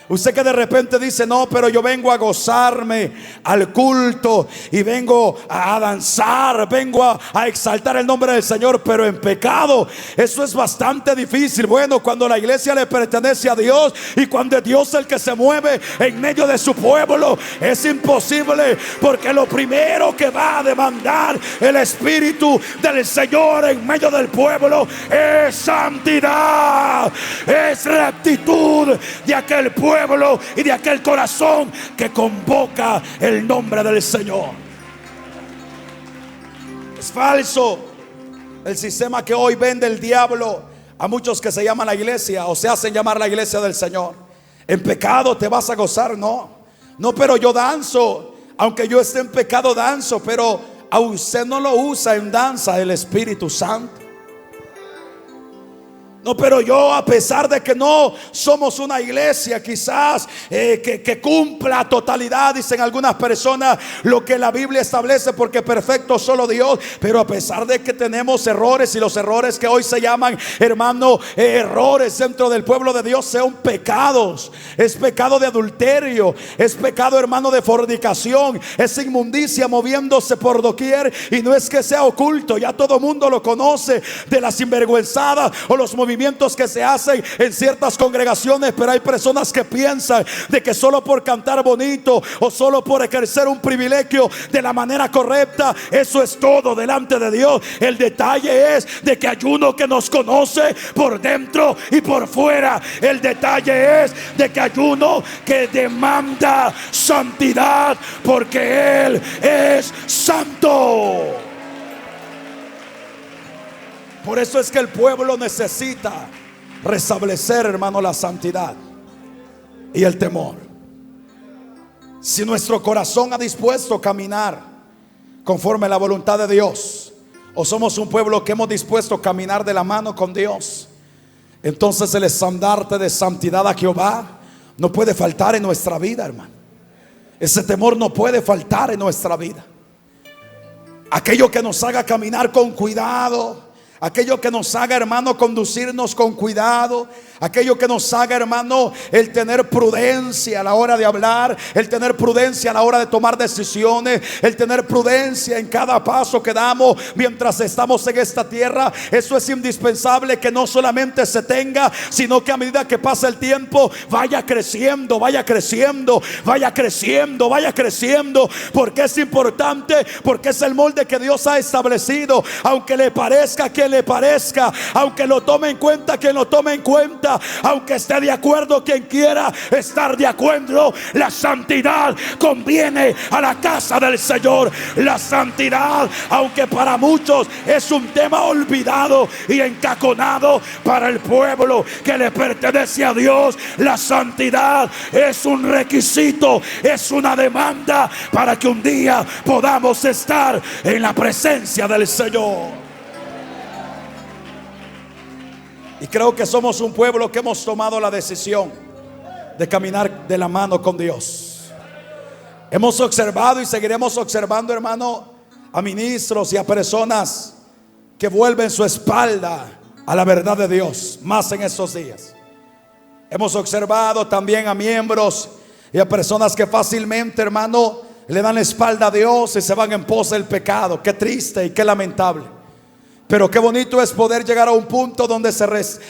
Usted que de repente dice: no, pero yo vengo a gozarme al culto y vengo a danzar, vengo a exaltar el nombre del Señor, pero en pecado. Eso es bastante difícil. Bueno, cuando la iglesia le pertenece a Dios y cuando es Dios el que se mueve en medio de su pueblo, es imposible, porque lo primero que va a demandar el Espíritu del Señor en medio del pueblo es santidad, es rectitud de aquel pueblo y de aquel corazón que convoca el nombre del Señor. Es falso el sistema que hoy vende el diablo a muchos que se llaman la iglesia o se hacen llamar la iglesia del Señor. En pecado te vas a gozar. No, pero yo danzo. Aunque yo esté en pecado, danzo. Pero a usted no lo usa en danza el Espíritu Santo. No, pero yo, a pesar de que no somos una iglesia quizás que cumpla a totalidad, dicen algunas personas, lo que la Biblia establece, porque perfecto solo Dios. Pero a pesar de que tenemos errores, y los errores que hoy se llaman, hermano, errores dentro del pueblo de Dios son pecados. Es pecado de adulterio, es pecado, hermano, de fornicación, es inmundicia moviéndose por doquier. Y no es que sea oculto, ya todo mundo lo conoce, de las sinvergüenzadas o los movimientos movimientos que se hacen en ciertas congregaciones, pero hay personas que piensan de que solo por cantar bonito o solo por ejercer un privilegio de la manera correcta, eso es todo delante de Dios. El detalle es de que hay uno que nos conoce por dentro y por fuera. El detalle es de que hay uno que demanda santidad, porque Él es santo. Por eso es que el pueblo necesita restablecer, hermano, la santidad y el temor. Si nuestro corazón ha dispuesto a caminar conforme a la voluntad de Dios, o somos un pueblo que hemos dispuesto a caminar de la mano con Dios, entonces el estandarte de santidad a Jehová no puede faltar en nuestra vida, hermano. Ese temor no puede faltar en nuestra vida. Aquello que nos haga caminar con cuidado, aquello que nos haga, hermano, conducirnos con cuidado, aquello que nos haga, hermano, el tener prudencia a la hora de hablar, el tener prudencia a la hora de tomar decisiones, el tener prudencia en cada paso que damos mientras estamos en esta tierra. Eso es indispensable que no solamente se tenga, sino que a medida que pasa el tiempo vaya creciendo, vaya creciendo, vaya creciendo, vaya creciendo, porque es importante, porque es el molde que Dios ha establecido. Aunque le parezca a quien le parezca, aunque lo tome en cuenta quien lo tome en cuenta, aunque esté de acuerdo quien quiera estar de acuerdo, la santidad conviene a la casa del Señor. La santidad, aunque para muchos es un tema olvidado y encaconado, para el pueblo que le pertenece a Dios, la santidad es un requisito, es una demanda para que un día podamos estar en la presencia del Señor. Y creo que somos un pueblo que hemos tomado la decisión de caminar de la mano con Dios. Hemos observado y seguiremos observando, hermano, a ministros y a personas que vuelven su espalda a la verdad de Dios, más en estos días. Hemos observado también a miembros y a personas que fácilmente, hermano, le dan la espalda a Dios y se van en pos del pecado. Qué triste y qué lamentable. Pero qué bonito es poder llegar a un punto donde se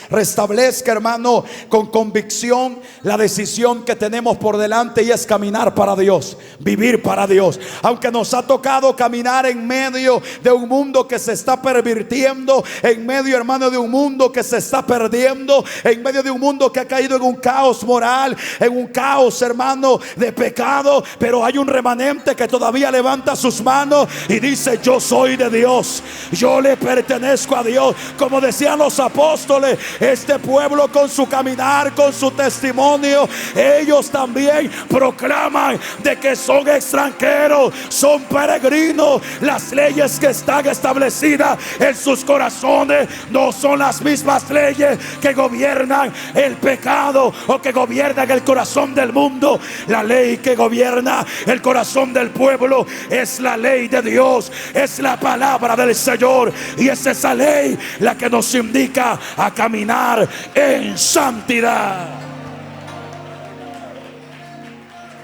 restablezca, hermano, con convicción la decisión que tenemos por delante, y es caminar para Dios, vivir para Dios. Aunque nos ha tocado caminar en medio de un mundo que se está pervirtiendo, en medio, hermano, de un mundo que se está perdiendo, en medio de un mundo que ha caído en un caos moral, en un caos, hermano, de pecado, pero hay un remanente que todavía levanta sus manos y dice: yo soy de Dios, yo le pertenezco a Dios. Como decían los apóstoles, este pueblo con su caminar, con su testimonio, ellos también proclaman de que son extranjeros, son peregrinos. Las leyes que están establecidas en sus corazones no son las mismas leyes que gobiernan el pecado o que gobiernan el corazón del mundo. La ley que gobierna el corazón del pueblo es la ley de Dios, es la palabra del Señor, y es esa ley la que nos indica a caminar en santidad.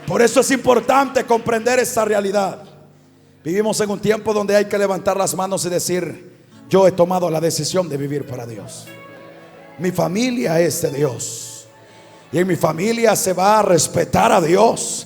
Por eso es importante comprender esta realidad. Vivimos en un tiempo donde hay que levantar las manos y decir: yo he tomado la decisión de vivir para Dios. Mi familia es de Dios, y en mi familia se va a respetar a Dios.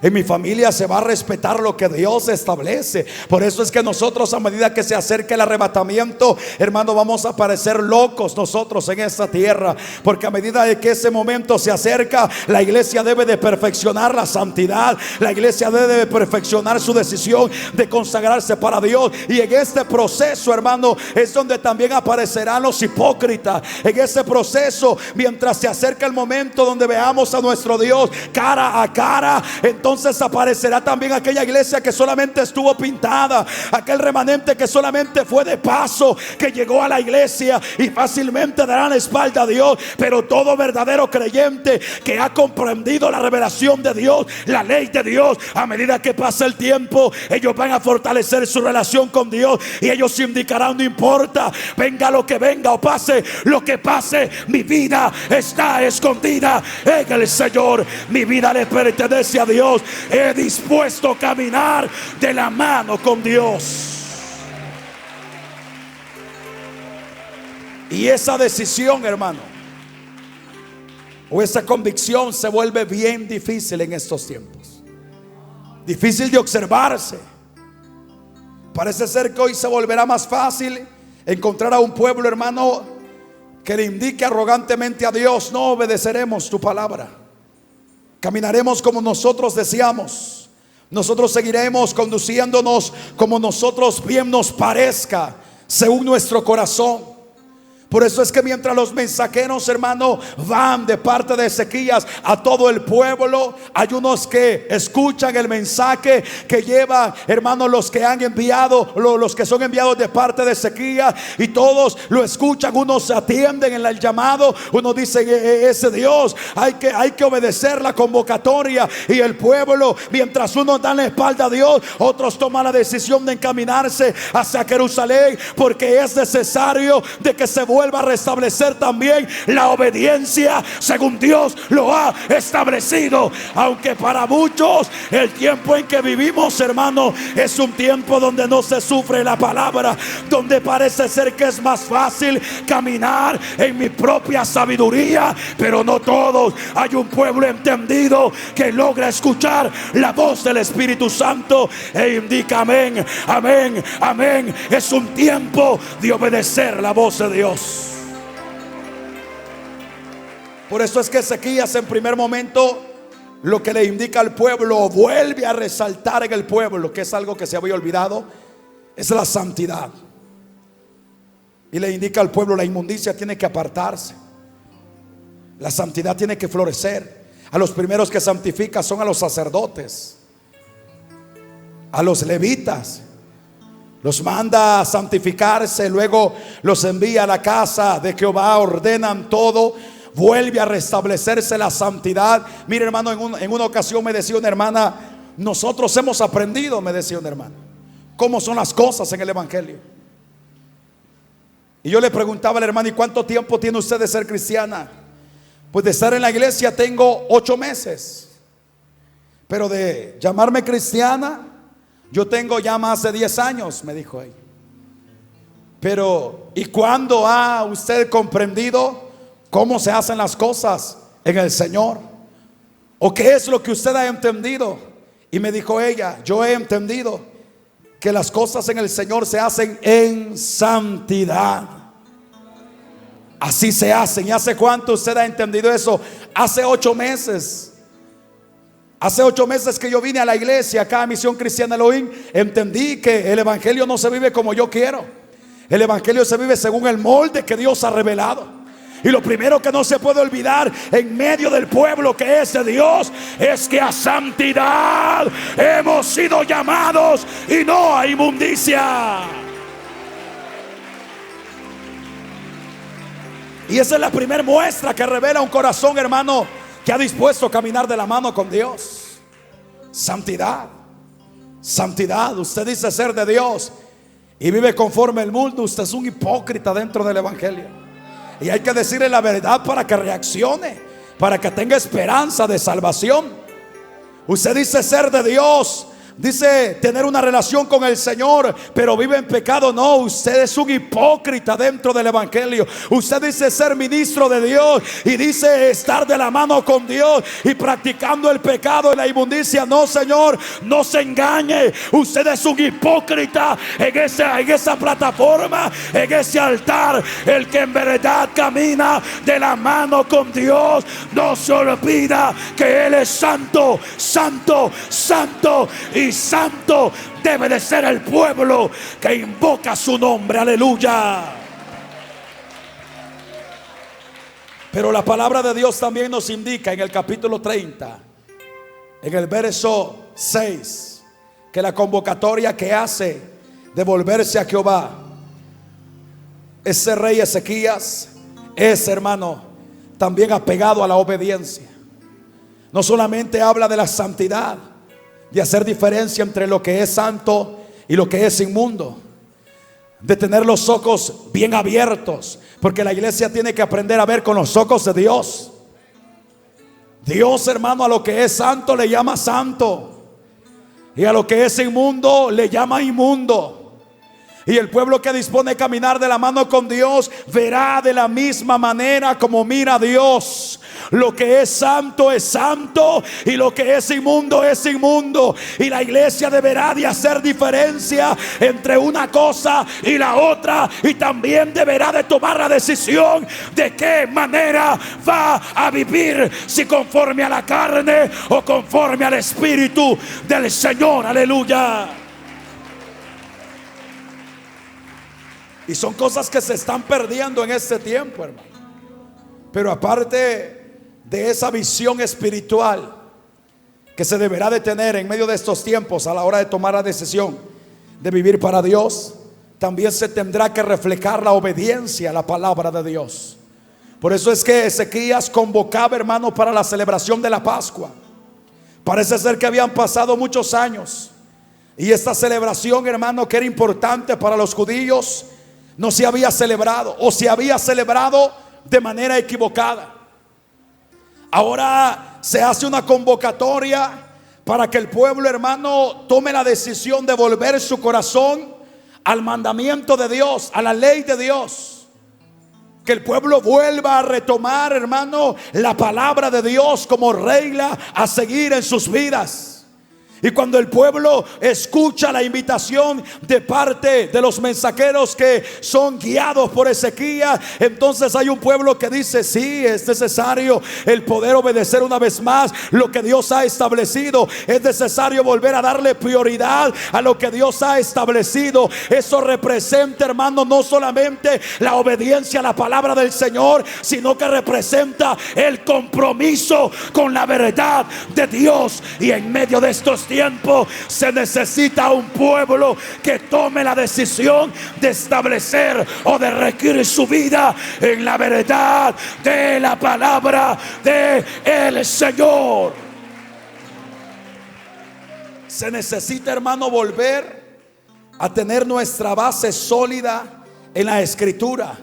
En mi familia se va a respetar lo que Dios establece. Por eso es que nosotros, a medida que se acerque el arrebatamiento, hermano, vamos a parecer locos nosotros en esta tierra, porque a medida de que ese momento se acerca, la iglesia debe de perfeccionar la santidad. La iglesia debe de perfeccionar su decisión de consagrarse para Dios. Y en este proceso, hermano, es donde también aparecerán los hipócritas. En ese proceso, mientras se acerca el momento donde veamos a nuestro Dios cara a cara, entonces aparecerá también aquella iglesia que solamente estuvo pintada, aquel remanente que solamente fue de paso, que llegó a la iglesia y fácilmente darán la espalda a Dios. Pero todo verdadero creyente que ha comprendido la revelación de Dios, la ley de Dios, a medida que pasa el tiempo, ellos van a fortalecer su relación con Dios, y ellos indicarán: no importa, venga lo que venga o pase lo que pase, mi vida está escondida en el Señor, mi vida le pertenece a Dios. He dispuesto a caminar de la mano con Dios. Y esa decisión, hermano, o esa convicción se vuelve bien difícil en estos tiempos. Difícil de observarse. Parece ser que hoy se volverá más fácil encontrar a un pueblo, hermano, que le indique arrogantemente a Dios: no obedeceremos tu palabra, caminaremos como nosotros deseamos, nosotros seguiremos conduciéndonos como nosotros bien nos parezca, según nuestro corazón. Por eso es que mientras los mensajeros, hermano, van de parte de Ezequías a todo el pueblo, hay unos que escuchan el mensaje que llevan, hermano, los que han enviado, los que son enviados de parte de Ezequías, y todos lo escuchan. Unos atienden en el llamado, unos dicen: ese Dios, hay que obedecer la convocatoria. Y el pueblo, mientras unos dan la espalda a Dios, otros toman la decisión de encaminarse hacia Jerusalén, porque es necesario de que se vuelva a restablecer también la obediencia según Dios lo ha establecido. Aunque para muchos el tiempo en que vivimos, hermano, es un tiempo donde no se sufre la palabra, donde parece ser que es más fácil caminar en mi propia sabiduría, pero no todos. Hay un pueblo entendido que logra escuchar la voz del Espíritu Santo e indica: amén, amén, amén. Es un tiempo de obedecer la voz de Dios. Por eso es que Ezequías, en primer momento, lo que le indica al pueblo, vuelve a resaltar en el pueblo, que es algo que se había olvidado, es la santidad. Y le indica al pueblo: la inmundicia tiene que apartarse, la santidad tiene que florecer. A los primeros que santifica son a los sacerdotes, a los levitas. Los manda a santificarse, luego los envía a la casa de Jehová, ordenan todo, vuelve a restablecerse la santidad. Mire, hermano, en una ocasión me decía una hermana: nosotros hemos aprendido, me decía una hermana, cómo son las cosas en el evangelio. Y yo le preguntaba a la hermana: ¿y cuánto tiempo tiene usted de ser cristiana? Pues de estar en la iglesia tengo 8 meses, pero de llamarme cristiana yo tengo ya más de 10 años, me dijo ella. Pero ¿y cuándo ha usted comprendido cómo se hacen las cosas en el Señor? ¿O qué es lo que usted ha entendido? Y me dijo ella: yo he entendido que las cosas en el Señor se hacen en santidad. Así se hacen. ¿Y hace cuánto usted ha entendido eso? Hace 8 meses. Hace 8 meses que yo vine a la iglesia, acá a Misión Cristiana Elohim, entendí que el evangelio no se vive como yo quiero. El evangelio se vive según el molde que Dios ha revelado. Y lo primero que no se puede olvidar en medio del pueblo que es de Dios es que a santidad hemos sido llamados y no a inmundicia. Y esa es la primera muestra que revela un corazón, hermano, que ha dispuesto a caminar de la mano con Dios. Santidad. Santidad. Usted dice ser de Dios y vive conforme al mundo. Usted es un hipócrita dentro del evangelio. Y hay que decirle la verdad para que reaccione, para que tenga esperanza de salvación. Usted dice ser de Dios, dice tener una relación con el Señor, pero vive en pecado. No, usted es un hipócrita dentro del evangelio. Usted dice ser ministro de Dios y dice estar de la mano con Dios y practicando el pecado y la inmundicia. No, señor, no se engañe. Usted es un hipócrita en esa plataforma, en ese altar. El que en verdad camina de la mano con Dios, no se olvida que Él es santo, santo, santo. Y santo debe de ser el pueblo que invoca su nombre. Aleluya. Pero la palabra de Dios también nos indica en el capítulo 30, en el verso 6, que la convocatoria que hace de volverse a Jehová, ese rey Ezequías es, hermano, también apegado a la obediencia. No solamente habla de la santidad, de hacer diferencia entre lo que es santo y lo que es inmundo, de tener los ojos bien abiertos, porque la iglesia tiene que aprender a ver con los ojos de Dios. Dios, hermano, a lo que es santo le llama santo, y a lo que es inmundo le llama inmundo. Y el pueblo que dispone a caminar de la mano con Dios verá de la misma manera como mira a Dios. Lo que es santo y lo que es inmundo es inmundo. Y la iglesia deberá de hacer diferencia entre una cosa y la otra. Y también deberá de tomar la decisión de qué manera va a vivir, si conforme a la carne o conforme al Espíritu del Señor. Aleluya. Y son cosas que se están perdiendo en este tiempo, hermano. Pero aparte de esa visión espiritual que se deberá de tener en medio de estos tiempos a la hora de tomar la decisión de vivir para Dios, también se tendrá que reflejar la obediencia a la palabra de Dios. Por eso es que Ezequías convocaba, hermano, para la celebración de la Pascua. Parece ser que habían pasado muchos años y esta celebración, hermano, que era importante para los judíos, no se había celebrado, o se había celebrado de manera equivocada. Ahora se hace una convocatoria para que el pueblo, hermano, tome la decisión de volver su corazón al mandamiento de Dios, a la ley de Dios. Que el pueblo vuelva a retomar, hermano, la palabra de Dios como regla a seguir en sus vidas. Y cuando el pueblo escucha la invitación de parte de los mensajeros que son guiados por Ezequías, entonces hay un pueblo que dice: sí, es necesario el poder obedecer una vez más lo que Dios ha establecido. Es necesario volver a darle prioridad a lo que Dios ha establecido. Eso representa, hermano, no solamente la obediencia a la palabra del Señor, sino que representa el compromiso con la verdad de Dios. Y en medio de estos tiempo se necesita un pueblo que tome la decisión de establecer o de regir su vida en la verdad de la palabra de el Señor. Se necesita, hermano, volver a tener nuestra base sólida en la Escritura,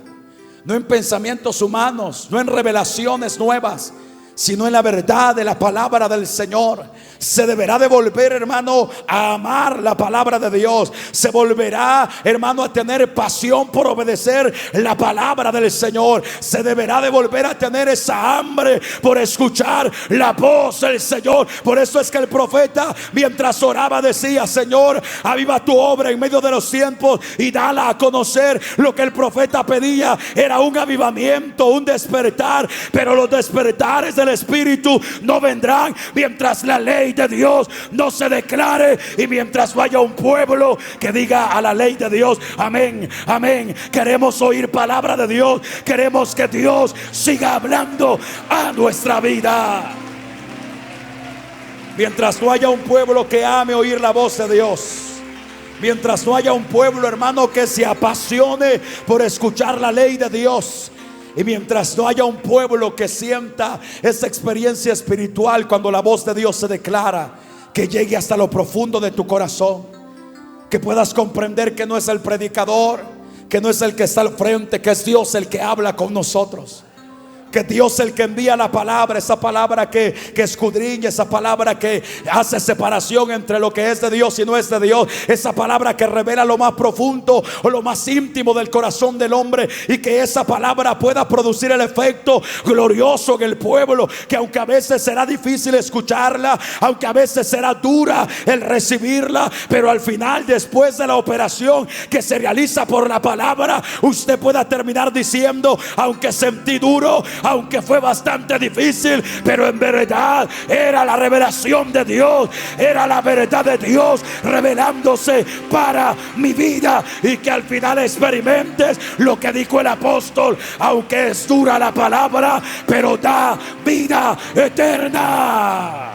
no en pensamientos humanos, no en revelaciones nuevas, sino en la verdad de la palabra del Señor. Se deberá de volver, hermano, a amar la palabra de Dios. Se volverá, hermano, a tener pasión por obedecer la palabra del Señor. Se deberá de volver a tener esa hambre por escuchar la voz del Señor. Por eso es que el profeta, mientras oraba, decía: Señor, aviva tu obra en medio de los tiempos y dala a conocer. Lo que el profeta pedía era un avivamiento, un despertar. Pero los despertares del Espíritu no vendrán mientras la ley de Dios no se declare y mientras vaya un pueblo que diga a la ley de Dios: amén, amén. Queremos oír palabra de Dios. Queremos que Dios siga hablando a nuestra vida. Mientras no haya un pueblo que ame oír la voz de Dios, mientras no haya un pueblo, hermano, que se apasione por escuchar la ley de Dios, y mientras no haya un pueblo que sienta esa experiencia espiritual cuando la voz de Dios se declara, que llegue hasta lo profundo de tu corazón, que puedas comprender que no es el predicador, que no es el que está al frente, que es Dios el que habla con nosotros, que Dios es el que envía la palabra, esa palabra que escudriña, esa palabra que hace separación entre lo que es de Dios y no es de Dios, esa palabra que revela lo más profundo o lo más íntimo del corazón del hombre, y que esa palabra pueda producir el efecto glorioso en el pueblo, que aunque a veces será difícil escucharla, aunque a veces será dura el recibirla, pero al final, después de la operación que se realiza por la palabra, usted pueda terminar diciendo: aunque sentí duro, aunque fue bastante difícil, pero en verdad era la revelación de Dios, era la verdad de Dios revelándose para mi vida. Y que al final experimentes lo que dijo el apóstol: aunque es dura la palabra, pero da vida eterna.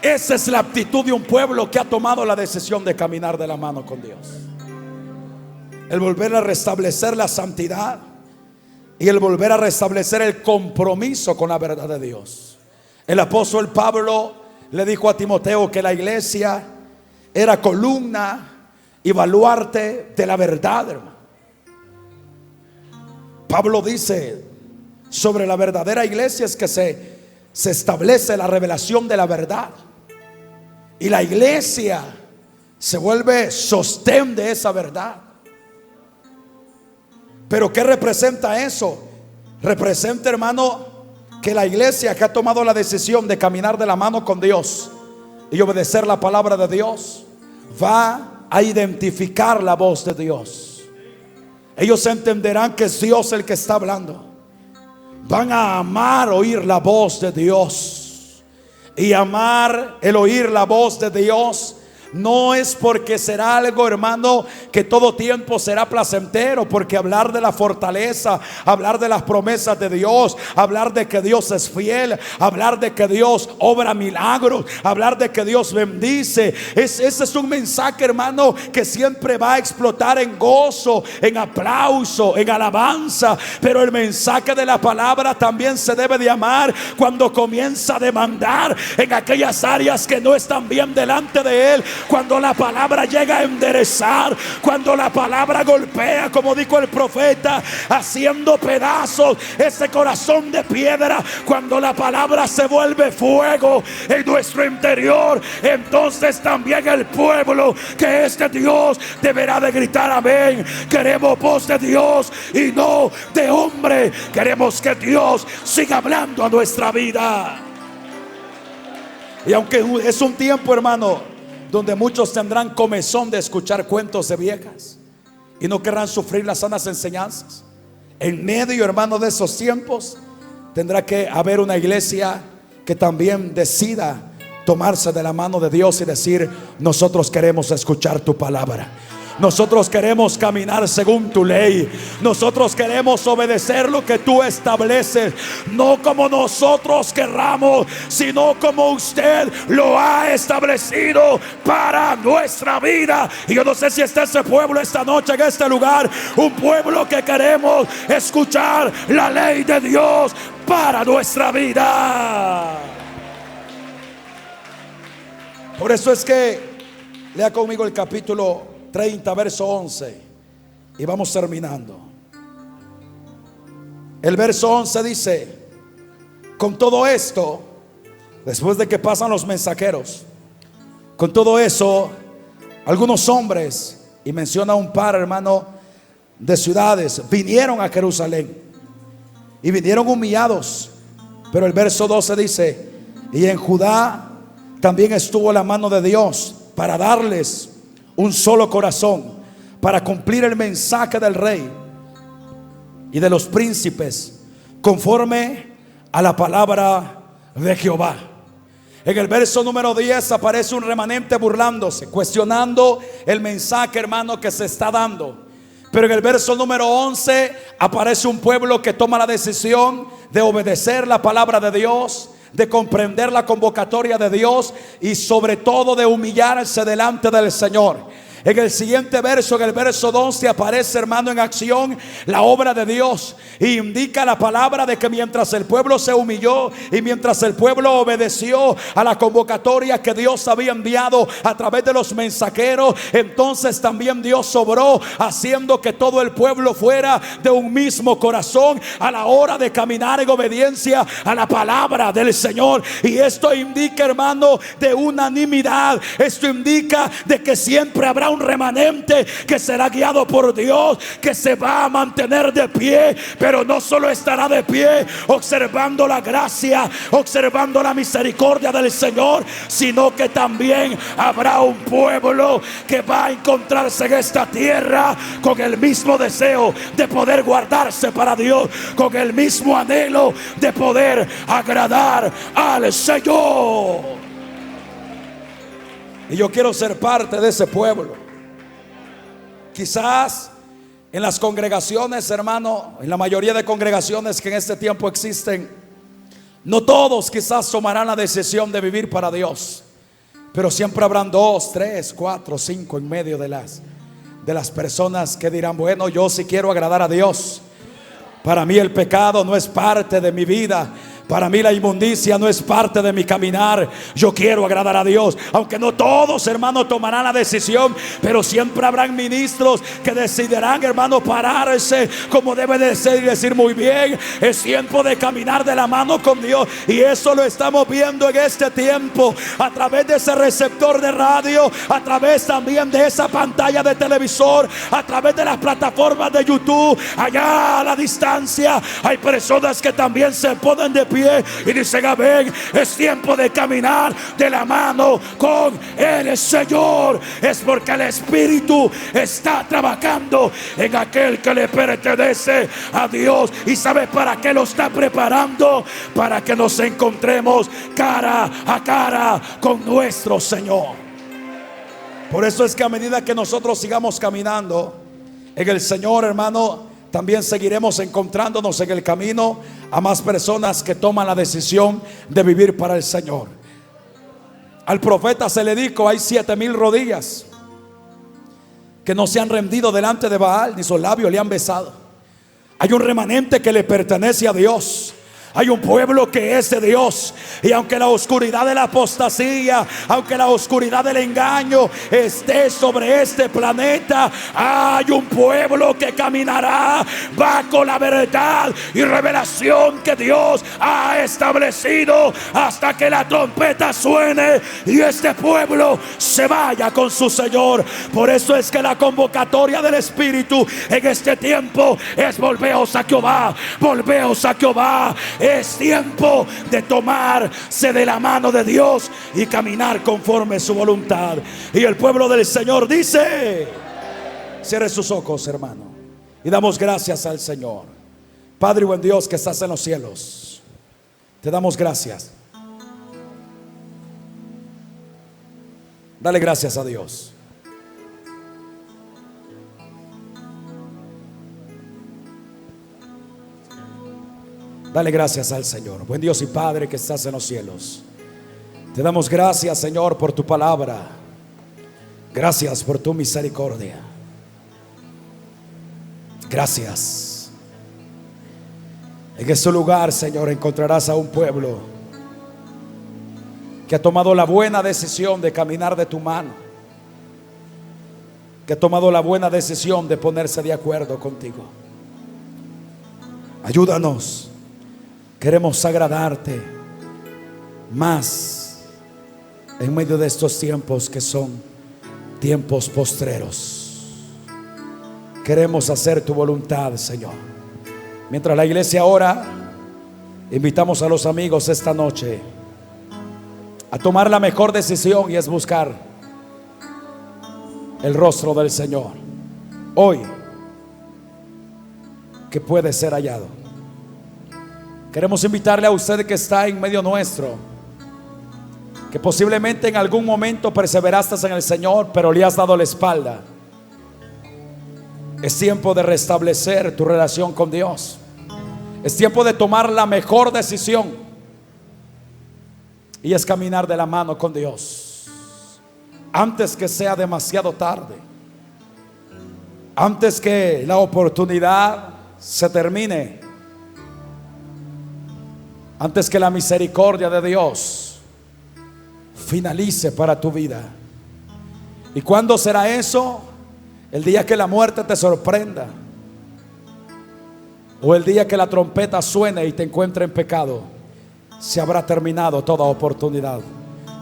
Esa es la actitud de un pueblo que ha tomado la decisión de caminar de la mano con Dios. El volver a restablecer la santidad y el volver a restablecer el compromiso con la verdad de Dios. El apóstol Pablo le dijo a Timoteo que la iglesia era columna y baluarte de la verdad, hermano. Pablo dice sobre la verdadera iglesia es que se establece la revelación de la verdad. Y la iglesia se vuelve sostén de esa verdad. Pero ¿qué representa eso? Representa, hermano, que la iglesia que ha tomado la decisión de caminar de la mano con Dios y obedecer la palabra de Dios, va a identificar la voz de Dios. Ellos entenderán que es Dios el que está hablando. Van a amar oír la voz de Dios. Y amar el oír la voz de Dios no es porque será algo, hermano, que todo tiempo será placentero, porque hablar de la fortaleza, hablar de las promesas de Dios, hablar de que Dios es fiel, hablar de que Dios obra milagros, hablar de que Dios bendice, ese es un mensaje, hermano, que siempre va a explotar en gozo, en aplauso, en alabanza. Pero el mensaje de la palabra también se debe de amar cuando comienza a demandar en aquellas áreas que no están bien delante de Él. Cuando la palabra llega a enderezar, cuando la palabra golpea, como dijo el profeta, haciendo pedazos ese corazón de piedra, cuando la palabra se vuelve fuego en nuestro interior, entonces también el pueblo que es de Dios deberá de gritar amén. Queremos voz de Dios y no de hombre. Queremos que Dios siga hablando a nuestra vida. Y aunque es un tiempo, hermano, donde muchos tendrán comezón de escuchar cuentos de viejas y no querrán sufrir las sanas enseñanzas, en medio, hermano, de esos tiempos tendrá que haber una iglesia que también decida tomarse de la mano de Dios y decir: nosotros queremos escuchar tu palabra. Nosotros queremos caminar según tu ley. Nosotros queremos obedecer lo que tú estableces, no como nosotros querramos, sino como usted lo ha establecido para nuestra vida. Y yo no sé si está ese pueblo esta noche en este lugar, un pueblo que queremos escuchar la ley de Dios para nuestra vida. Por eso es que lea conmigo el capítulo 30, verso 11, y vamos terminando. El verso 11 dice: con todo esto, después de que pasan los mensajeros, con todo eso, algunos hombres, y menciona un par, hermano, de ciudades, vinieron a Jerusalén y vinieron humillados. Pero el verso 12 dice: y en Judá también estuvo la mano de Dios para darles un solo corazón, para cumplir el mensaje del rey y de los príncipes, conforme a la palabra de Jehová. En el verso número 10 aparece un remanente burlándose, cuestionando el mensaje, hermano, que se está dando. Pero en el verso número 11 aparece un pueblo que toma la decisión de obedecer la palabra de Dios, de comprender la convocatoria de Dios y sobre todo de humillarse delante del Señor. En el siguiente verso, en el verso 12, aparece, hermano, en acción la obra de Dios, y indica la palabra de que mientras el pueblo se humilló y mientras el pueblo obedeció a la convocatoria que Dios había enviado a través de los mensajeros, entonces también Dios obró, haciendo que todo el pueblo fuera de un mismo corazón a la hora de caminar en obediencia a la palabra del Señor. Y esto indica, hermano, de unanimidad. Esto indica de que siempre habrá un remanente que será guiado por Dios, que se va a mantener de pie, pero no solo estará de pie observando la gracia, observando la misericordia del Señor, sino que también habrá un pueblo que va a encontrarse en esta tierra con el mismo deseo de poder guardarse para Dios, con el mismo anhelo de poder agradar al Señor. Y yo quiero ser parte de ese pueblo. Quizás en las congregaciones, hermano, en la mayoría de congregaciones que en este tiempo existen, no todos quizás tomarán la decisión de vivir para Dios, pero siempre habrán 2, 3, 4, 5 en medio de las personas que dirán: bueno, yo sí quiero agradar a Dios. Para mí el pecado no es parte de mi vida. Para mí la inmundicia no es parte de mi caminar. Yo quiero agradar a Dios. Aunque no todos, hermanos, tomarán la decisión, pero siempre habrán ministros que decidirán, hermanos, pararse como debe de ser y decir: muy bien, es tiempo de caminar de la mano con Dios. Y eso lo estamos viendo en este tiempo, a través de ese receptor de radio, a través también de esa pantalla de televisor, a través de las plataformas de YouTube. Allá a la distancia hay personas que también se ponen de pie y dicen: amén, es tiempo de caminar de la mano con el Señor. Es porque el Espíritu está trabajando en aquel que le pertenece a Dios. ¿Y sabe para qué lo está preparando? Para que nos encontremos cara a cara con nuestro Señor. Por eso es que a medida que nosotros sigamos caminando en el Señor, hermano, también seguiremos encontrándonos en el camino a más personas que toman la decisión de vivir para el Señor. Al profeta se le dijo: hay 7,000 rodillas que no se han rendido delante de Baal, ni sus labios le han besado. Hay un remanente que le pertenece a Dios. Hay un pueblo que es de Dios. Y aunque la oscuridad de la apostasía, aunque la oscuridad del engaño esté sobre este planeta, hay un pueblo que caminará bajo la verdad y revelación que Dios ha establecido, hasta que la trompeta suene y este pueblo se vaya con su Señor. Por eso es que la convocatoria del Espíritu en este tiempo es: volveos a Jehová, volveos a Jehová. Es tiempo de tomarse de la mano de Dios y caminar conforme a su voluntad. Y el pueblo del Señor dice: cierre sus ojos, hermano, y damos gracias al Señor. Padre buen Dios que estás en los cielos, te damos gracias. Dale gracias a Dios. Dale gracias al Señor. Buen Dios y Padre que estás en los cielos, te damos gracias, Señor, por tu palabra. Gracias por tu misericordia. Gracias. En este lugar, Señor, encontrarás a un pueblo que ha tomado la buena decisión de caminar de tu mano, que ha tomado la buena decisión de ponerse de acuerdo contigo. Ayúdanos. Queremos agradarte más en medio de estos tiempos que son tiempos postreros. Queremos hacer tu voluntad, Señor. Mientras la iglesia ora, invitamos a los amigos esta noche a tomar la mejor decisión, y es buscar el rostro del Señor hoy, que puede ser hallado. Queremos invitarle a usted que está en medio nuestro, que posiblemente en algún momento perseveraste en el Señor, pero le has dado la espalda. Es tiempo de restablecer tu relación con Dios. Es tiempo de tomar la mejor decisión, y es caminar de la mano con Dios antes que sea demasiado tarde, antes que la oportunidad se termine, antes que la misericordia de Dios finalice para tu vida. ¿Y cuándo será eso? El día que la muerte te sorprenda, o el día que la trompeta suene y te encuentre en pecado. Se habrá terminado toda oportunidad.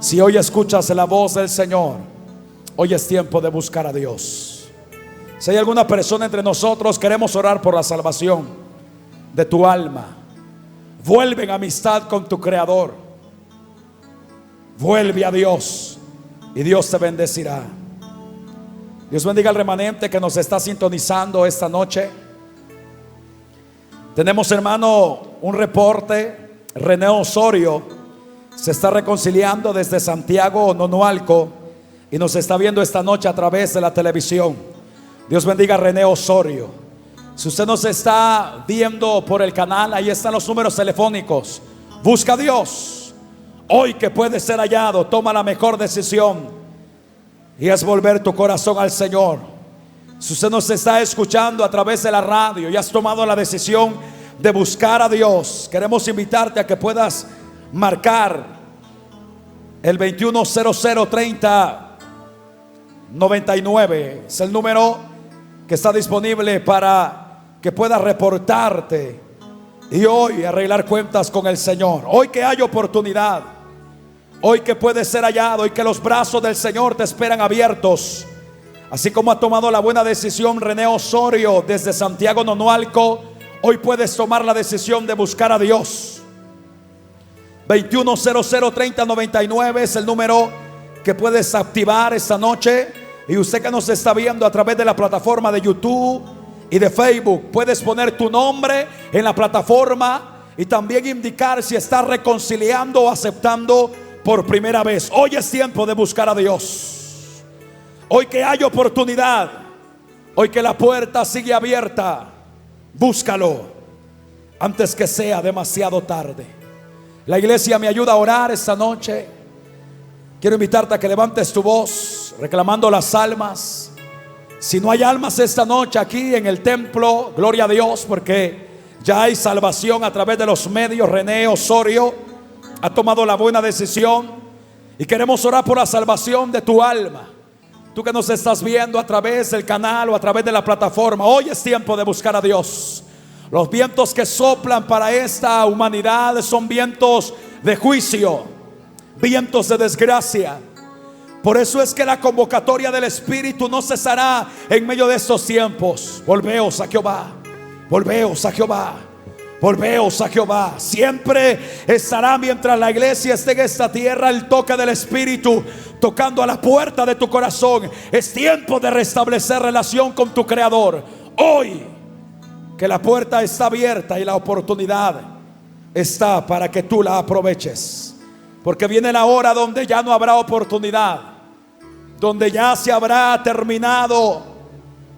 Si hoy escuchas la voz del Señor, hoy es tiempo de buscar a Dios. Si hay alguna persona entre nosotros, queremos orar por la salvación de tu alma. Vuelve en amistad con tu Creador. Vuelve a Dios y Dios te bendecirá. Dios bendiga al remanente que nos está sintonizando esta noche. Tenemos, hermano, un reporte. René Osorio se está reconciliando desde Santiago, Nonualco, y nos está viendo esta noche a través de la televisión. Dios bendiga a René Osorio. Si usted nos está viendo por el canal, ahí están los números telefónicos. Busca a Dios hoy, que puede ser hallado. Toma la mejor decisión, y es volver tu corazón al Señor. Si usted nos está escuchando a través de la radio y has tomado la decisión de buscar a Dios. Queremos invitarte a que puedas marcar el 21003099. Es el número que está disponible para que puedas reportarte y hoy arreglar cuentas con el Señor. Hoy que hay oportunidad, hoy que puedes ser hallado, hoy que los brazos del Señor te esperan abiertos. Así como ha tomado la buena decisión René Osorio desde Santiago Nonualco, hoy puedes tomar la decisión de buscar a Dios. 21003099 es el número que puedes activar esta noche. Y usted que nos está viendo a través de la plataforma de YouTube y de Facebook, puedes poner tu nombre en la plataforma y también indicar si estás reconciliando o aceptando por primera vez. Hoy es tiempo de buscar a Dios. Hoy que hay oportunidad, hoy que la puerta sigue abierta, búscalo antes que sea demasiado tarde. La iglesia me ayuda a orar esta noche. Quiero invitarte a que levantes tu voz reclamando las almas. Si no hay almas esta noche aquí en el templo, gloria a Dios, porque ya hay salvación a través de los medios. René Osorio ha tomado la buena decisión y queremos orar por la salvación de tu alma. Tú que nos estás viendo a través del canal o a través de la plataforma, hoy es tiempo de buscar a Dios. Los vientos que soplan para esta humanidad son vientos de juicio, vientos de desgracia. Por eso es que la convocatoria del Espíritu no cesará en medio de estos tiempos. Volveos a Jehová, volveos a Jehová, volveos a Jehová. Siempre estará, mientras la iglesia esté en esta tierra, el toque del Espíritu tocando a la puerta de tu corazón. Es tiempo de restablecer relación con tu Creador. Hoy que la puerta está abierta y la oportunidad está para que tú la aproveches, porque viene la hora donde ya no habrá oportunidad, donde ya se habrá terminado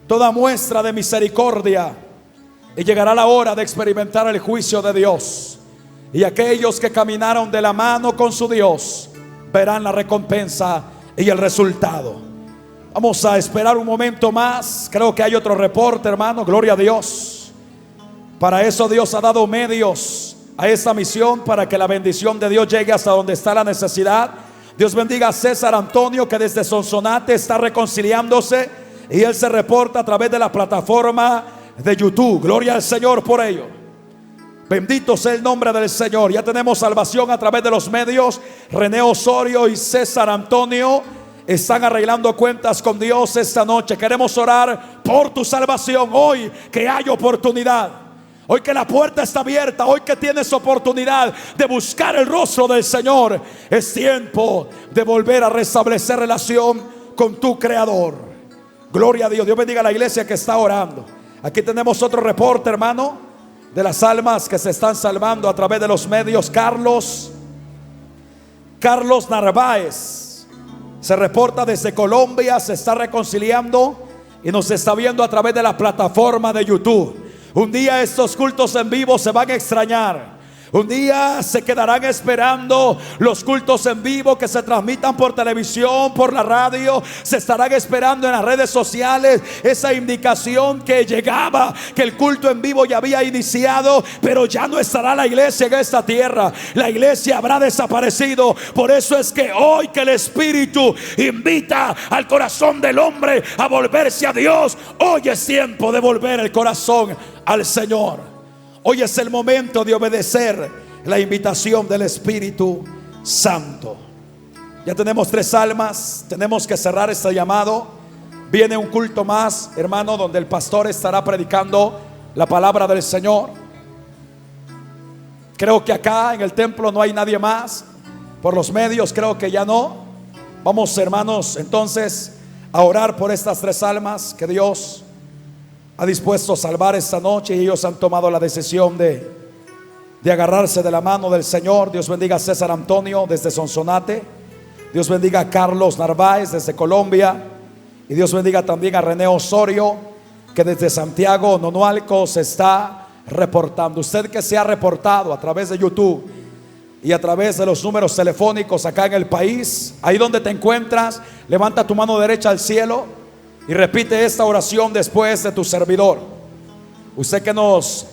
toda muestra de misericordia y llegará la hora de experimentar el juicio de Dios. Y aquellos que caminaron de la mano con su Dios verán la recompensa y el resultado. Vamos a esperar un momento más. Creo que hay otro reporte, hermano. Gloria a Dios. Para eso Dios ha dado medios a esta misión, para que la bendición de Dios llegue hasta donde está la necesidad. Dios bendiga a César Antonio, que desde Sonsonate está reconciliándose y él se reporta a través de la plataforma de YouTube. Gloria al Señor por ello. Bendito sea el nombre del Señor. Ya tenemos salvación a través de los medios. René Osorio y César Antonio están arreglando cuentas con Dios esta noche. Queremos orar por tu salvación hoy que hay oportunidad. Hoy que la puerta está abierta, hoy que tienes oportunidad de buscar el rostro del Señor, es tiempo de volver a restablecer relación con tu Creador. Gloria a Dios. Dios bendiga a la iglesia que está orando. Aquí tenemos otro reporte, hermano, de las almas que se están salvando a través de los medios. Carlos Narváez se reporta desde Colombia, se está reconciliando y nos está viendo a través de la plataforma de YouTube. Un día estos cultos en vivo se van a extrañar. Un día se quedarán esperando los cultos en vivo que se transmitan por televisión, por la radio. Se estarán esperando en las redes sociales esa indicación que llegaba, que el culto en vivo ya había iniciado, pero ya no estará la iglesia en esta tierra. La iglesia habrá desaparecido. Por eso es que hoy que el Espíritu invita al corazón del hombre a volverse a Dios, hoy es tiempo de volver el corazón al Señor. Hoy es el momento de obedecer la invitación del Espíritu Santo. Ya tenemos 3 almas. Tenemos que cerrar este llamado. Viene un culto más, hermano, donde el pastor estará predicando la palabra del Señor. Creo que acá en el templo no hay nadie más. Por los medios creo que ya no. Vamos, hermanos, entonces a orar por estas 3 almas que Dios ha dispuesto a salvar esta noche, y ellos han tomado la decisión de agarrarse de la mano del Señor. Dios bendiga a César Antonio desde Sonsonate. Dios bendiga a Carlos Narváez desde Colombia. Y Dios bendiga también a René Osorio, que desde Santiago Nonualco se está reportando. Usted que se ha reportado a través de YouTube y a través de los números telefónicos acá en el país, ahí donde te encuentras, levanta tu mano derecha al cielo y repite esta oración después de tu servidor. Usted que nos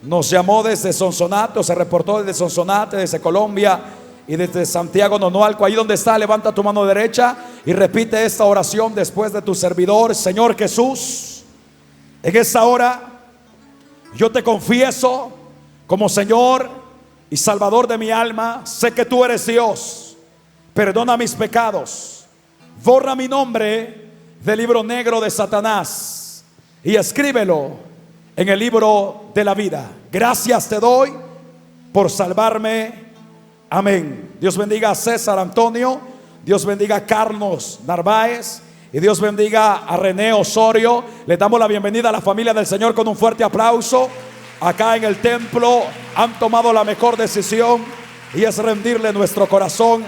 Nos llamó desde Sonsonate, se reportó desde Sonsonate, desde Colombia y desde Santiago Nonualco. Ahí donde está, levanta tu mano derecha y repite esta oración después de tu servidor. Señor Jesús, en esta hora yo te confieso como Señor y Salvador de mi alma. Sé que tú eres Dios. Perdona mis pecados. Borra mi nombre del libro negro de Satanás y escríbelo en el libro de la vida. Gracias te doy por salvarme. Amén. Dios bendiga a César Antonio. Dios bendiga a Carlos Narváez. Y Dios bendiga a René Osorio. Le damos la bienvenida a la familia del Señor con un fuerte aplauso. Acá en el templo han tomado la mejor decisión, y es rendirle nuestro corazón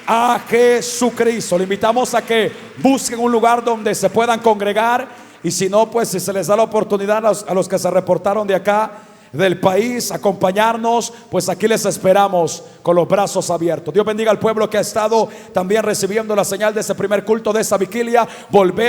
a Jesucristo. Le invitamos a que busquen un lugar donde se puedan congregar, y si no, pues si se les da la oportunidad a los que se reportaron de acá del país acompañarnos, pues aquí les esperamos con los brazos abiertos. Dios bendiga al pueblo que ha estado también recibiendo la señal de ese primer culto, de esa vigilia. Volver